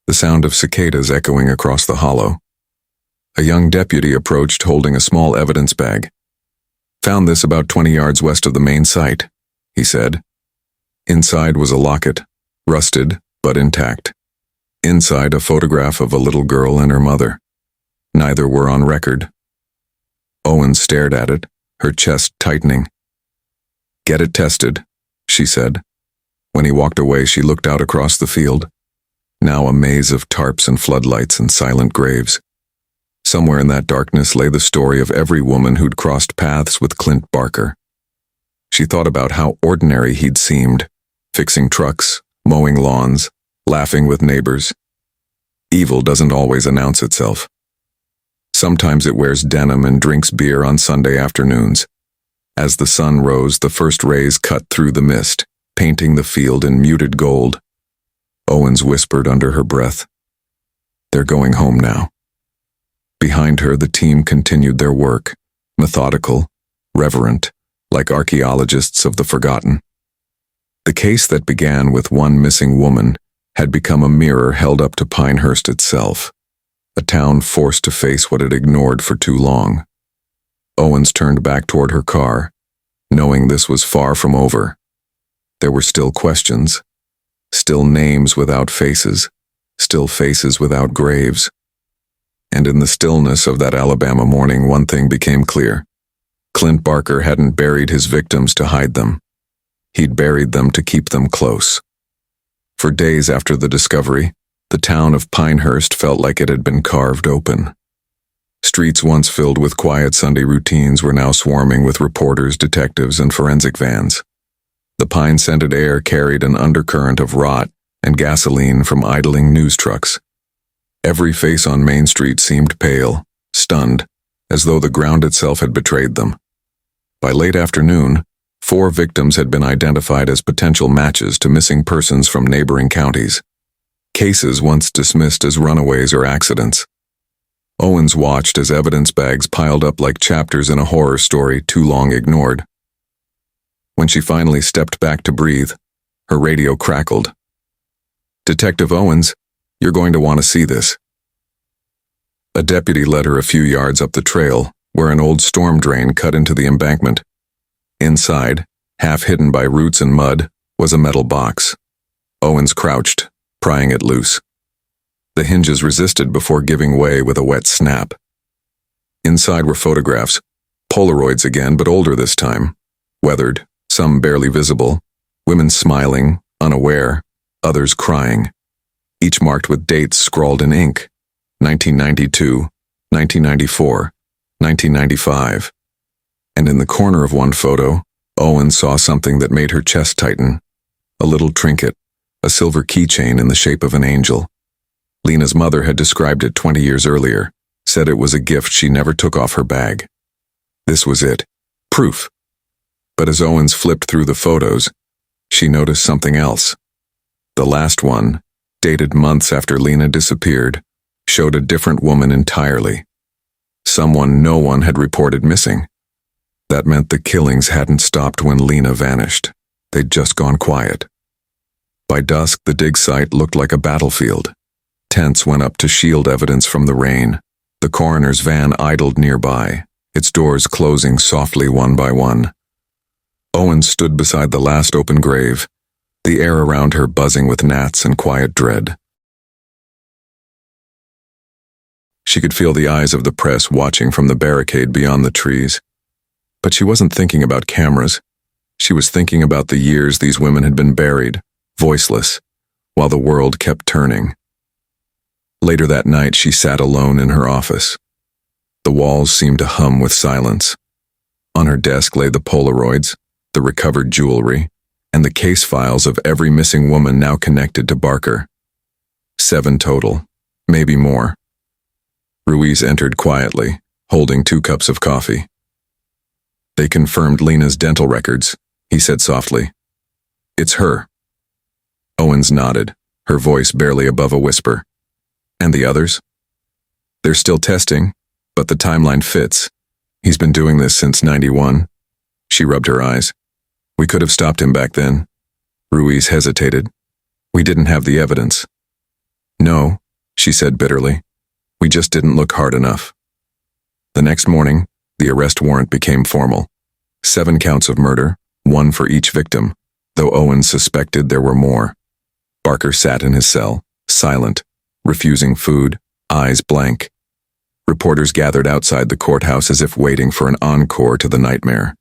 the sound of cicadas echoing across the hollow. A young deputy approached holding a small evidence bag. "Found this about 20 yards west of the main site," he said. Inside was a locket, rusted but intact. Inside, a photograph of a little girl and her mother. Neither were on record. Owens stared at it, her chest tightening. "Get it tested," she said. When he walked away, she looked out across the field. Now a maze of tarps and floodlights and silent graves. Somewhere in that darkness lay the story of every woman who'd crossed paths with Clint Barker. She thought about how ordinary he'd seemed, fixing trucks, mowing lawns, laughing with neighbors. Evil doesn't always announce itself. Sometimes it wears denim and drinks beer on Sunday afternoons. As the sun rose, the first rays cut through the mist, painting the field in muted gold. Owens whispered under her breath, "They're going home now." Behind her, the team continued their work, methodical, reverent, like archaeologists of the forgotten. The case that began with one missing woman had become a mirror held up to Pinehurst itself, a town forced to face what it ignored for too long. Owens turned back toward her car, knowing this was far from over. There were still questions, still names without faces, still faces without graves. And in the stillness of that Alabama morning, one thing became clear. Clint Barker hadn't buried his victims to hide them. He'd buried them to keep them close. For days after the discovery, the town of Pinehurst felt like it had been carved open. Streets once filled with quiet Sunday routines were now swarming with reporters, detectives, and forensic vans. The pine-scented air carried an undercurrent of rot and gasoline from idling news trucks. Every face on Main Street seemed pale, stunned, as though the ground itself had betrayed them. By late afternoon, 4 victims had been identified as potential matches to missing persons from neighboring counties. Cases once dismissed as runaways or accidents. Owens watched as evidence bags piled up like chapters in a horror story too long ignored. When she finally stepped back to breathe, her radio crackled. "Detective Owens, you're going to want to see this." A deputy led her a few yards up the trail, where an old storm drain cut into the embankment. Inside, half hidden by roots and mud, was a metal box. Owens crouched, prying it loose. The hinges resisted before giving way with a wet snap. Inside were photographs, Polaroids again, but older this time, weathered, some barely visible, women smiling, unaware, others crying, each marked with dates scrawled in ink: 1992, 1994, 1995. And in the corner of one photo, Owen saw something that made her chest tighten. A little trinket, a silver keychain in the shape of an angel. Lena's mother had described it 20 years earlier, said it was a gift she never took off her bag. This was it, proof. But as Owens flipped through the photos, she noticed something else. The last one, dated months after Lena disappeared, showed a different woman entirely. Someone no one had reported missing. That meant the killings hadn't stopped when Lena vanished. They'd just gone quiet. By dusk, the dig site looked like a battlefield. Tents went up to shield evidence from the rain. The coroner's van idled nearby, its doors closing softly one by one. Owen stood beside the last open grave, the air around her buzzing with gnats and quiet dread. She could feel the eyes of the press watching from the barricade beyond the trees. But she wasn't thinking about cameras. She was thinking about the years these women had been buried, voiceless, while the world kept turning. Later that night, she sat alone in her office. The walls seemed to hum with silence. On her desk lay the Polaroids, the recovered jewelry, and the case files of every missing woman now connected to Barker. 7 total, maybe more. Ruiz entered quietly, holding 2 cups of coffee. "They confirmed Lena's dental records," he said softly. "It's her." Owens nodded, her voice barely above a whisper. "And the others?" "They're still testing, but the timeline fits. He's been doing this since '91. She rubbed her eyes. "We could have stopped him back then." Ruiz hesitated. "We didn't have the evidence." "No," she said bitterly. "We just didn't look hard enough." The next morning, the arrest warrant became formal. 7 counts of murder, 1 for each victim, though Owens suspected there were more. Barker sat in his cell, silent, refusing food, eyes blank. Reporters gathered outside the courthouse as if waiting for an encore to the nightmare.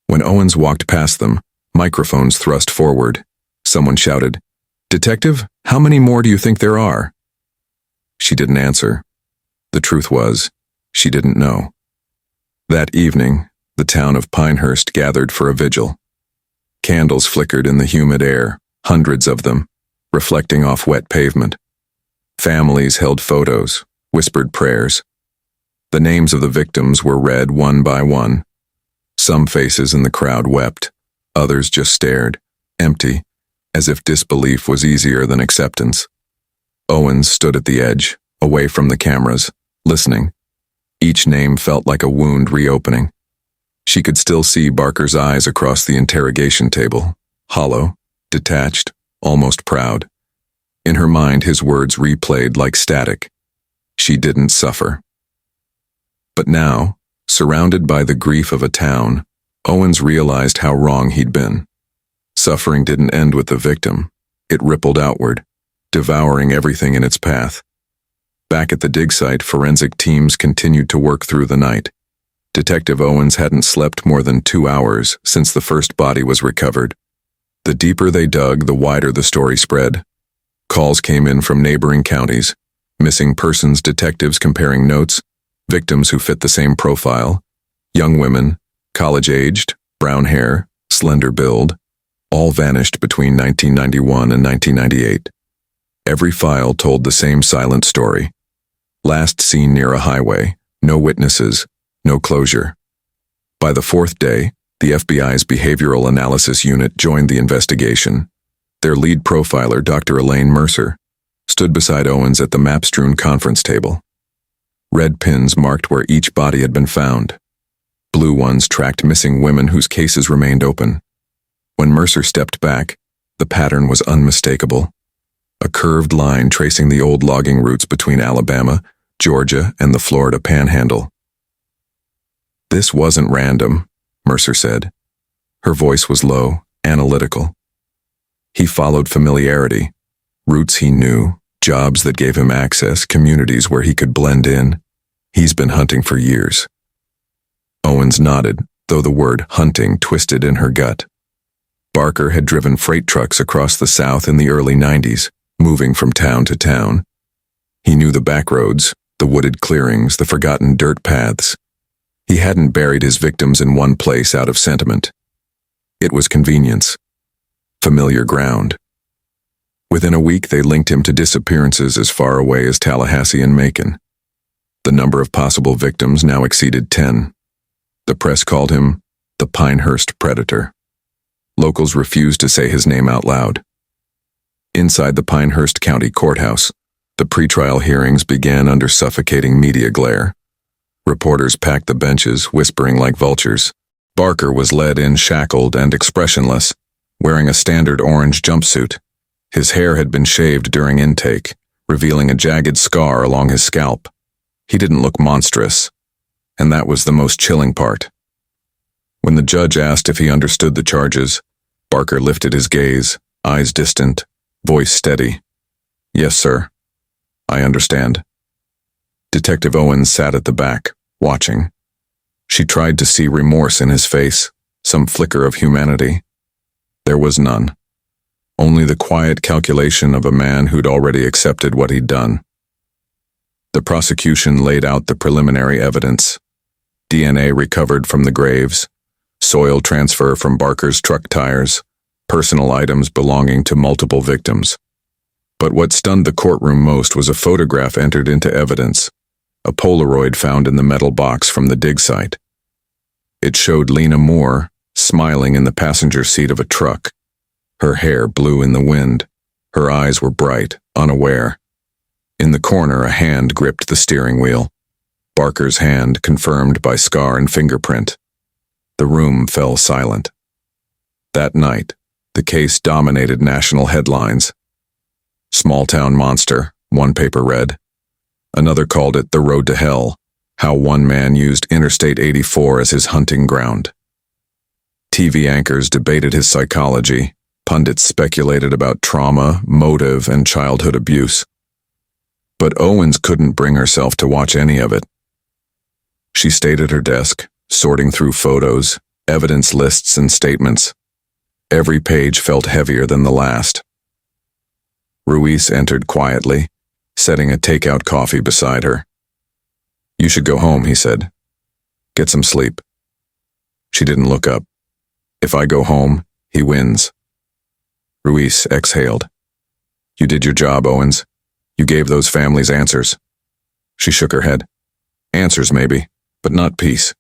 When Owens walked past them, microphones thrust forward. Someone shouted, "Detective, how many more do you think there are?" She didn't answer. The truth was, she didn't know. That evening, the town of Pinehurst gathered for a vigil. Candles flickered in the humid air, hundreds of them, reflecting off wet pavement. Families held photos, whispered prayers. The names of the victims were read one by one. Some faces in the crowd wept, others just stared, empty, as if disbelief was easier than acceptance. Owens stood at the edge, away from the cameras, listening. Each name felt like a wound reopening. She could still see Barker's eyes across the interrogation table, hollow, detached, almost proud. In her mind, his words replayed like static. She didn't suffer. But now, surrounded by the grief of a town, Owens realized how wrong he'd been. Suffering didn't end with the victim. It rippled outward, devouring everything in its path. Back at the dig site, forensic teams continued to work through the night. Detective Owens hadn't slept more than 2 hours since the first body was recovered. The deeper they dug, the wider the story spread. Calls came in from neighboring counties, missing persons detectives comparing notes, victims who fit the same profile, young women, college-aged, brown hair, slender build, all vanished between 1991 and 1998. Every file told the same silent story. Last seen near a highway, no witnesses, no closure. By the 4th day, the FBI's Behavioral Analysis Unit joined the investigation. Their lead profiler, Dr. Elaine Mercer, stood beside Owens at the map-strewn conference table. Red pins marked where each body had been found. Blue ones tracked missing women whose cases remained open. When Mercer stepped back, the pattern was unmistakable. A curved line tracing the old logging routes between Alabama, Georgia, and the Florida Panhandle. "This wasn't random," Mercer said. Her voice was low, analytical. He followed familiarity, routes he knew, jobs that gave him access, communities where he could blend in. He's been hunting for years. Owens nodded, though the word hunting twisted in her gut. Barker had driven freight trucks across the South in the early 90s, moving from town to town. He knew the back roads, the wooded clearings, the forgotten dirt paths. He hadn't buried his victims in one place out of sentiment. It was convenience. Familiar ground. Within a week, they linked him to disappearances as far away as Tallahassee and Macon. The number of possible victims now exceeded 10. The press called him the Pinehurst Predator. Locals refused to say his name out loud. Inside the Pinehurst County Courthouse, the pretrial hearings began under suffocating media glare. Reporters packed the benches, whispering like vultures. Barker was led in shackled and expressionless, wearing a standard orange jumpsuit. His hair had been shaved during intake, revealing a jagged scar along his scalp. He didn't look monstrous, and that was the most chilling part. When the judge asked if he understood the charges, Barker lifted his gaze, eyes distant, voice steady. "Yes, sir. I understand." Detective Owens sat at the back, watching. She tried to see remorse in his face, some flicker of humanity. There was none. Only the quiet calculation of a man who'd already accepted what he'd done. The prosecution laid out the preliminary evidence. DNA recovered from the graves, soil transfer from Barker's truck tires, personal items belonging to multiple victims. But what stunned the courtroom most was a photograph entered into evidence, a Polaroid found in the metal box from the dig site. It showed Lena Moore smiling in the passenger seat of a truck. Her hair blew in the wind. Her eyes were bright, unaware. In the corner, a hand gripped the steering wheel. Barker's hand, confirmed by scar and fingerprint. The room fell silent. That night, the case dominated national headlines. "Small-town monster," one paper read. Another called it "The Road to Hell," how one man used Interstate 84 as his hunting ground. TV anchors debated his psychology. Pundits speculated about trauma, motive, and childhood abuse. But Owens couldn't bring herself to watch any of it. She stayed at her desk, sorting through photos, evidence lists, and statements. Every page felt heavier than the last. Ruiz entered quietly, setting a takeout coffee beside her. "You should go home," he said. "Get some sleep." She didn't look up. "If I go home, he wins." Ruiz exhaled. "You did your job, Owens. You gave those families answers. She shook her head. Answers maybe, but not peace.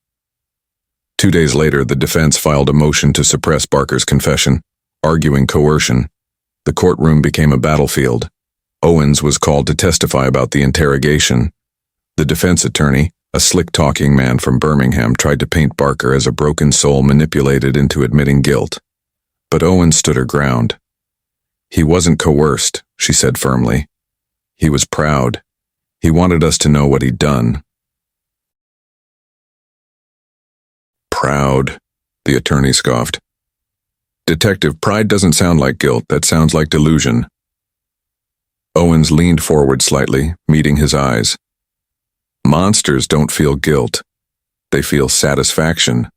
2 days later, the defense filed a motion to suppress Barker's confession, arguing coercion. The courtroom became a battlefield. Owens was called to testify about the interrogation. The defense attorney, a slick-talking man from Birmingham, tried to paint Barker as a broken soul manipulated into admitting guilt. But Owens stood her ground. He wasn't coerced, she said firmly. He was proud. He wanted us to know what he'd done. Proud, the attorney scoffed. Detective, pride doesn't sound like guilt, that sounds like delusion. Owens leaned forward slightly, meeting his eyes. Monsters don't feel guilt. They feel satisfaction.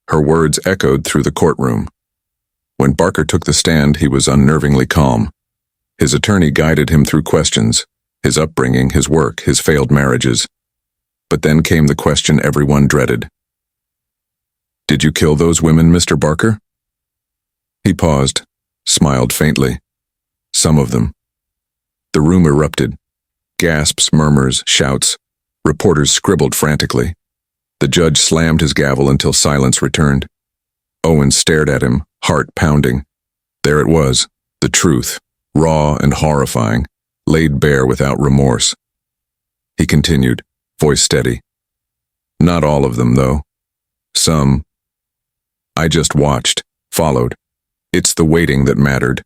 Her words echoed through the courtroom. When Barker took the stand, he was unnervingly calm. His attorney guided him through questions, his upbringing, his work, his failed marriages. But then came the question everyone dreaded. Did you kill those women, Mr. Barker? He paused, smiled faintly. Some of them. The room erupted. Gasps, murmurs, shouts. Reporters scribbled frantically. The judge slammed his gavel until silence returned. Owens stared at him, heart pounding. There it was, the truth, raw and horrifying, laid bare without remorse. He continued, voice steady. Not all of them, though. Some. I just watched, followed. It's the waiting that mattered.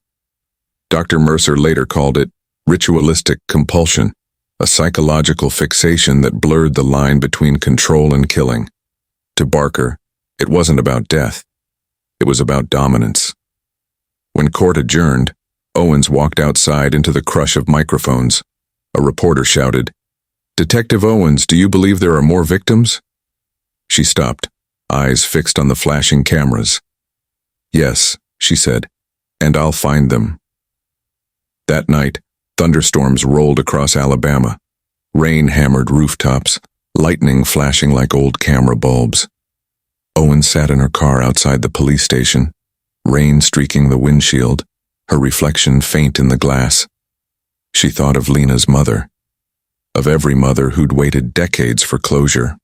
Dr. Mercer later called it ritualistic compulsion, a psychological fixation that blurred the line between control and killing. To Barker, it wasn't about death. It was about dominance. When court adjourned, Owens walked outside into the crush of microphones. A reporter shouted, "Detective Owens, do you believe there are more victims?" She stopped, eyes fixed on the flashing cameras. Yes, she said, and I'll find them. That night, thunderstorms rolled across Alabama. Rain hammered rooftops, lightning flashing like old camera bulbs. Owens sat in her car outside the police station, rain streaking the windshield, her reflection faint in the glass. She thought of Lena's mother, of every mother who'd waited decades for closure.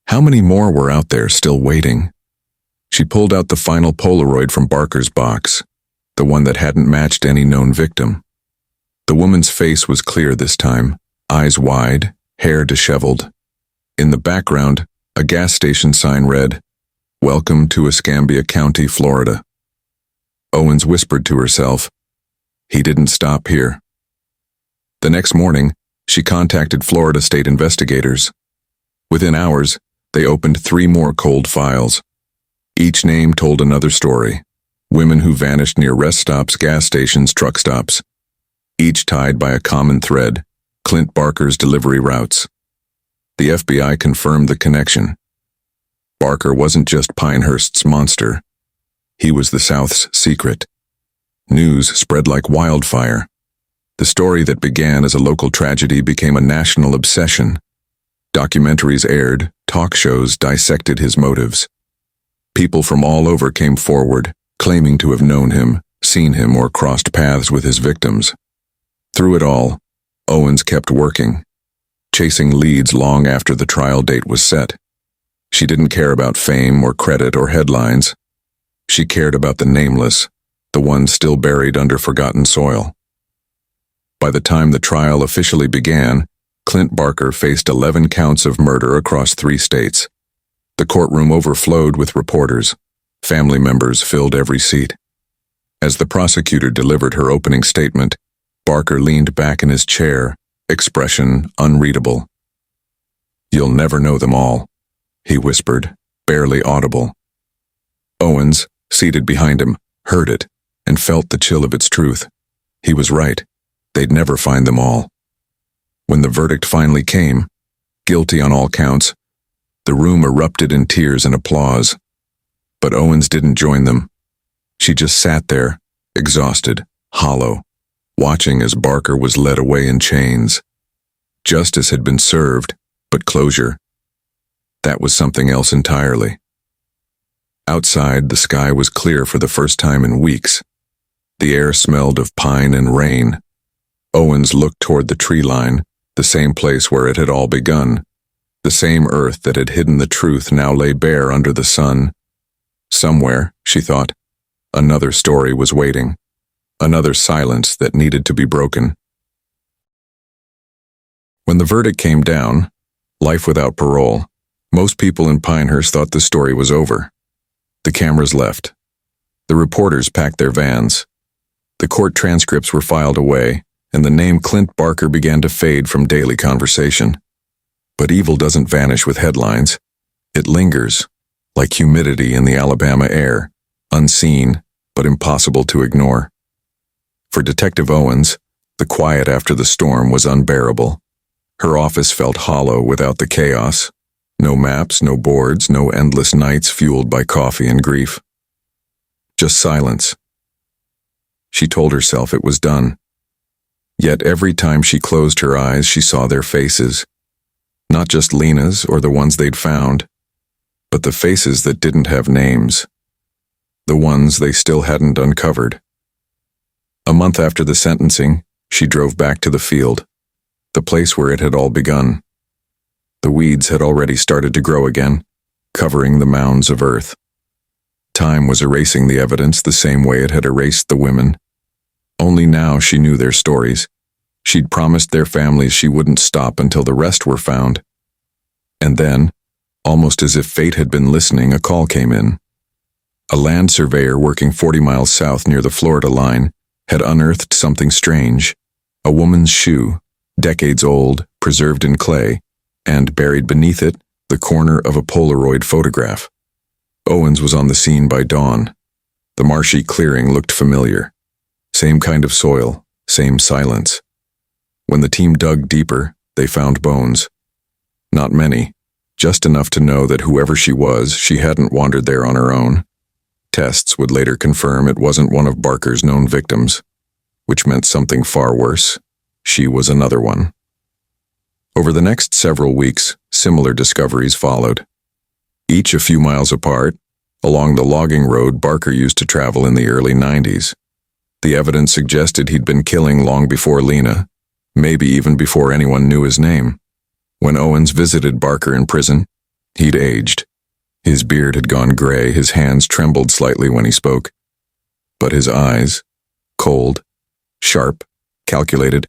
How many more were out there still waiting? She pulled out the final Polaroid from Barker's box, the one that hadn't matched any known victim. The woman's face was clear this time, eyes wide, hair disheveled. In the background, a gas station sign read, "Welcome to Escambia County, Florida." Owens whispered to herself, he didn't stop here. The next morning, she contacted Florida state investigators. Within hours, they opened 3 more cold files. Each name told another story. Women who vanished near rest stops, gas stations, truck stops. Each tied by a common thread, Clint Barker's delivery routes. The FBI confirmed the connection. Barker wasn't just Pinehurst's monster. He was the South's secret. News spread like wildfire. The story that began as a local tragedy became a national obsession. Documentaries aired, talk shows dissected his motives. People from all over came forward, claiming to have known him, seen him, or crossed paths with his victims. Through it all, Owens kept working, chasing leads long after the trial date was set. She didn't care about fame or credit or headlines. She cared about the nameless, the ones still buried under forgotten soil. By the time the trial officially began, Clint Barker faced 11 counts of murder across 3 states. The courtroom overflowed with reporters. Family members filled every seat. As the prosecutor delivered her opening statement, Barker leaned back in his chair, expression unreadable. "You'll never know them all," he whispered, barely audible. Owens, seated behind him, heard it and felt the chill of its truth. He was right. They'd never find them all. When the verdict finally came, guilty on all counts, the room erupted in tears and applause. But Owens didn't join them. She just sat there, exhausted, hollow, watching as Barker was led away in chains. Justice had been served, but closure, that was something else entirely. Outside, the sky was clear for the first time in weeks. The air smelled of pine and rain. Owens looked toward the tree line, the same place where it had all begun. The same earth that had hidden the truth now lay bare under the sun. Somewhere, she thought, another story was waiting. Another silence that needed to be broken. When the verdict came down, life without parole, most people in Pinehurst thought the story was over. The cameras left. The reporters packed their vans. The court transcripts were filed away, and the name Clint Barker began to fade from daily conversation. But evil doesn't vanish with headlines. It lingers, like humidity in the Alabama air, unseen, but impossible to ignore. For Detective Owens, the quiet after the storm was unbearable. Her office felt hollow without the chaos. No maps, no boards, no endless nights fueled by coffee and grief. Just silence. She told herself it was done. Yet every time she closed her eyes, she saw their faces. Not just Lena's or the ones they'd found, but the faces that didn't have names. The ones they still hadn't uncovered. A month after the sentencing, she drove back to the field, the place where it had all begun. The weeds had already started to grow again, covering the mounds of earth. Time was erasing the evidence the same way it had erased the women. Only now she knew their stories. She'd promised their families she wouldn't stop until the rest were found. And then, almost as if fate had been listening, a call came in. A land surveyor working 40 miles south near the Florida line had unearthed something strange. A woman's shoe, decades old, preserved in clay, and buried beneath it, the corner of a Polaroid photograph. Owens was on the scene by dawn. The marshy clearing looked familiar. Same kind of soil, same silence. When the team dug deeper, they found bones. Not many, just enough to know that whoever she was, she hadn't wandered there on her own. Tests would later confirm it wasn't one of Barker's known victims, which meant something far worse. She was another one. Over the next several weeks, similar discoveries followed. Each a few miles apart, along the logging road Barker used to travel in the early 90s. The evidence suggested he'd been killing long before Lena, maybe even before anyone knew his name. When Owens visited Barker in prison, he'd aged. His beard had gone gray, his hands trembled slightly when he spoke. But his eyes, cold, sharp, calculated,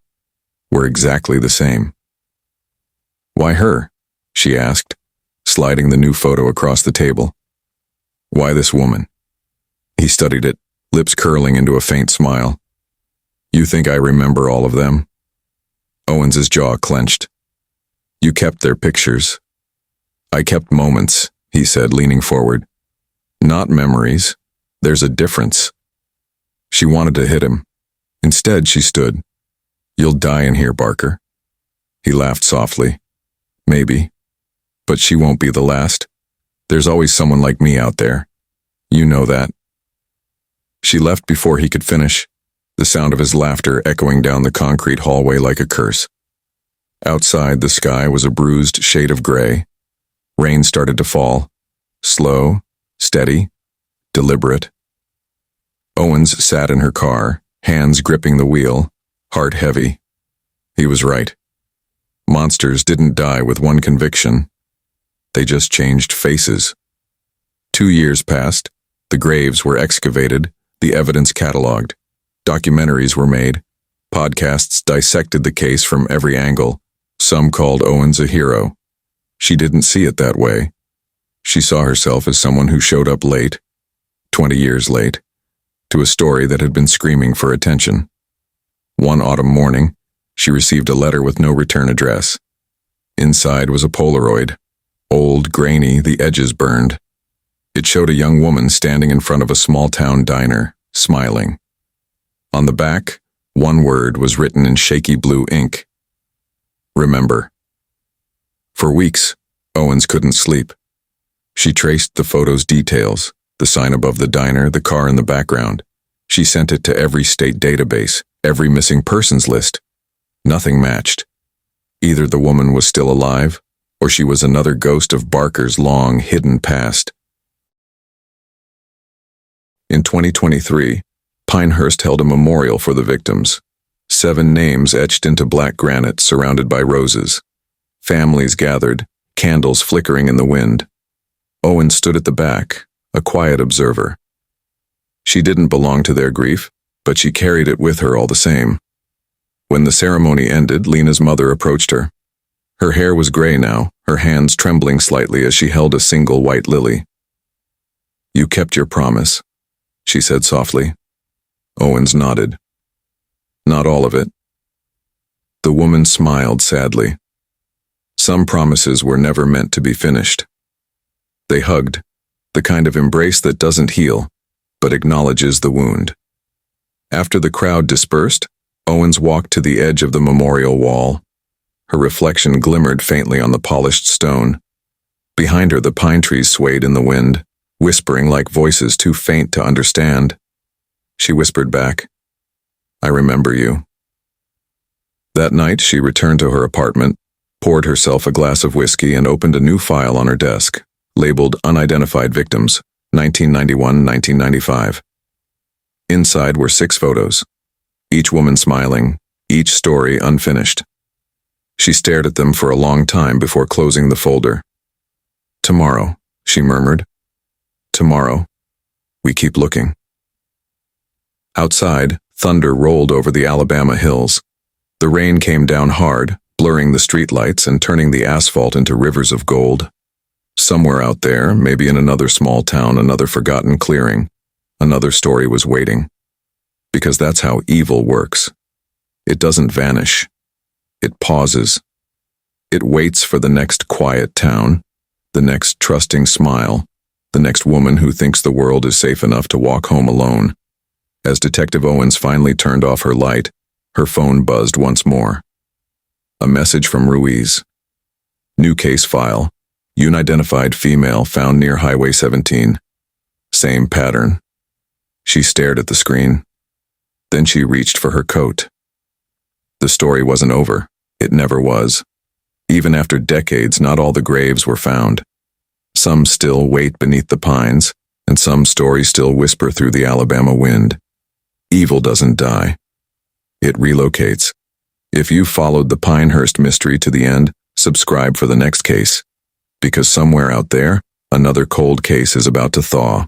were exactly the same. "Why her?" she asked, sliding the new photo across the table. "Why this woman?" He studied it, lips curling into a faint smile. "You think I remember all of them?" Owens's jaw clenched. "You kept their pictures." "I kept moments," he said, leaning forward. "Not memories. There's a difference." She wanted to hit him. Instead, she stood. "You'll die in here, Barker." He laughed softly. "Maybe. But she won't be the last. There's always someone like me out there. You know that." She left before he could finish, the sound of his laughter echoing down the concrete hallway like a curse. Outside, the sky was a bruised shade of gray. Rain started to fall. Slow, steady, deliberate. Owens sat in her car, hands gripping the wheel, heart heavy. He was right. Monsters didn't die with one conviction. They just changed faces. 2 years passed. The graves were excavated, the evidence cataloged. Documentaries were made. Podcasts dissected the case from every angle. Some called Owens a hero. She didn't see it that way. She saw herself as someone who showed up late, 20 years late, to a story that had been screaming for attention. One autumn morning, she received a letter with no return address. Inside was a Polaroid. Old, grainy, the edges burned. It showed a young woman standing in front of a small-town diner, smiling. On the back, one word was written in shaky blue ink. Remember. For weeks, Owens couldn't sleep. She traced the photo's details, the sign above the diner, the car in the background. She sent it to every state database, every missing persons list. Nothing matched. Either the woman was still alive, or she was another ghost of Barker's long, hidden past. In 2023, Pinehurst held a memorial for the victims. 7 names etched into black granite surrounded by roses. Families gathered, candles flickering in the wind. Owen stood at the back, a quiet observer. She didn't belong to their grief, but she carried it with her all the same. When the ceremony ended, Lena's mother approached her. Her hair was gray now, her hands trembling slightly as she held a single white lily. "You kept your promise," she said softly. Owens nodded. "Not all of it." The woman smiled sadly. Some promises were never meant to be finished. They hugged, the kind of embrace that doesn't heal, but acknowledges the wound. After the crowd dispersed, Owens walked to the edge of the memorial wall. Her reflection glimmered faintly on the polished stone. Behind her, the pine trees swayed in the wind, whispering like voices too faint to understand. She whispered back, "I remember you." That night, she returned to her apartment, poured herself a glass of whiskey, and opened a new file on her desk, labeled Unidentified Victims, 1991-1995. Inside were 6 photos, each woman smiling, each story unfinished. She stared at them for a long time before closing the folder. "Tomorrow," she murmured. "Tomorrow. We keep looking." Outside, thunder rolled over the Alabama hills. The rain came down hard, blurring the streetlights and turning the asphalt into rivers of gold. Somewhere out there, maybe in another small town, another forgotten clearing, another story was waiting. Because that's how evil works. It doesn't vanish. It pauses. It waits for the next quiet town, the next trusting smile, the next woman who thinks the world is safe enough to walk home alone. As Detective Owens finally turned off her light, her phone buzzed once more. A message from Ruiz. "New case file. Unidentified female found near Highway 17. Same pattern." She stared at the screen. Then she reached for her coat. The story wasn't over. It never was. Even after decades, not all the graves were found. Some still wait beneath the pines, and some stories still whisper through the Alabama wind. Evil doesn't die. It relocates. If you followed the Pinehurst mystery to the end, subscribe for the next case. Because somewhere out there, another cold case is about to thaw.